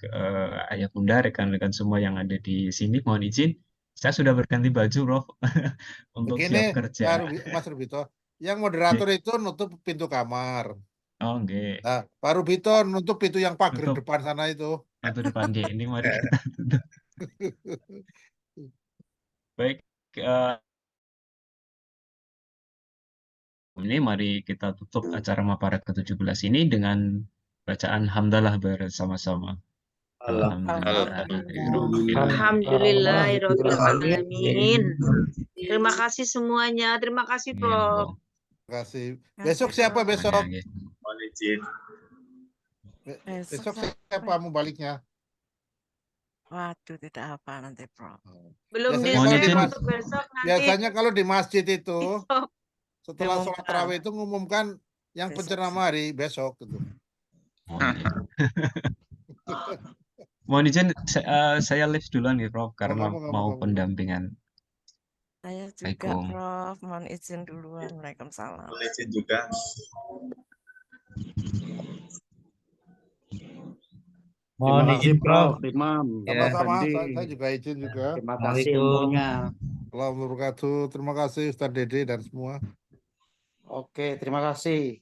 ayah bunda, rekan-rekan semua yang ada di sini. Mohon izin, saya sudah berganti baju, Prof, untuk siap Begini, kerja. Mas Rubito, yang moderator itu nutup pintu kamar. Oh, enggak. Nah, Pak Rubito nutup pintu yang pagar Tutup. depan sana itu. Pintu depan G. Ini mari kita tutup. Baik, ini mari kita tutup acara Mapara ke-17 ini dengan bacaan hamdalah bersama-sama. Alhamdulillahirrahmanirrahim. Terima kasih semuanya. Terima kasih, Prof. Terima kasih. Besok siapa besok? Mohon izin. Besok siapa mau baliknya? Waduh, tidak apa nanti, Prof. Belum Biasanya di-share kalau untuk besok nanti. biasanya kalau di masjid itu setelah sholat Diumumkan. tarawih itu mengumumkan yang Besok. penceramah hari besok gitu. Mohon izin, saya live duluan nih, Prof, karena mau pendampingan. Saya juga, Prof. Mohon izin duluan. Waalaikumsalam. Mohon izin juga. Mohon izin, Prof. Imam. Sama-sama, saya juga izin juga. Terima kasih ilmunya. Assalamualaikum warahmatullahi wabarakatuh. Terima kasih Ustadz Dede dan semua. Oke, terima kasih.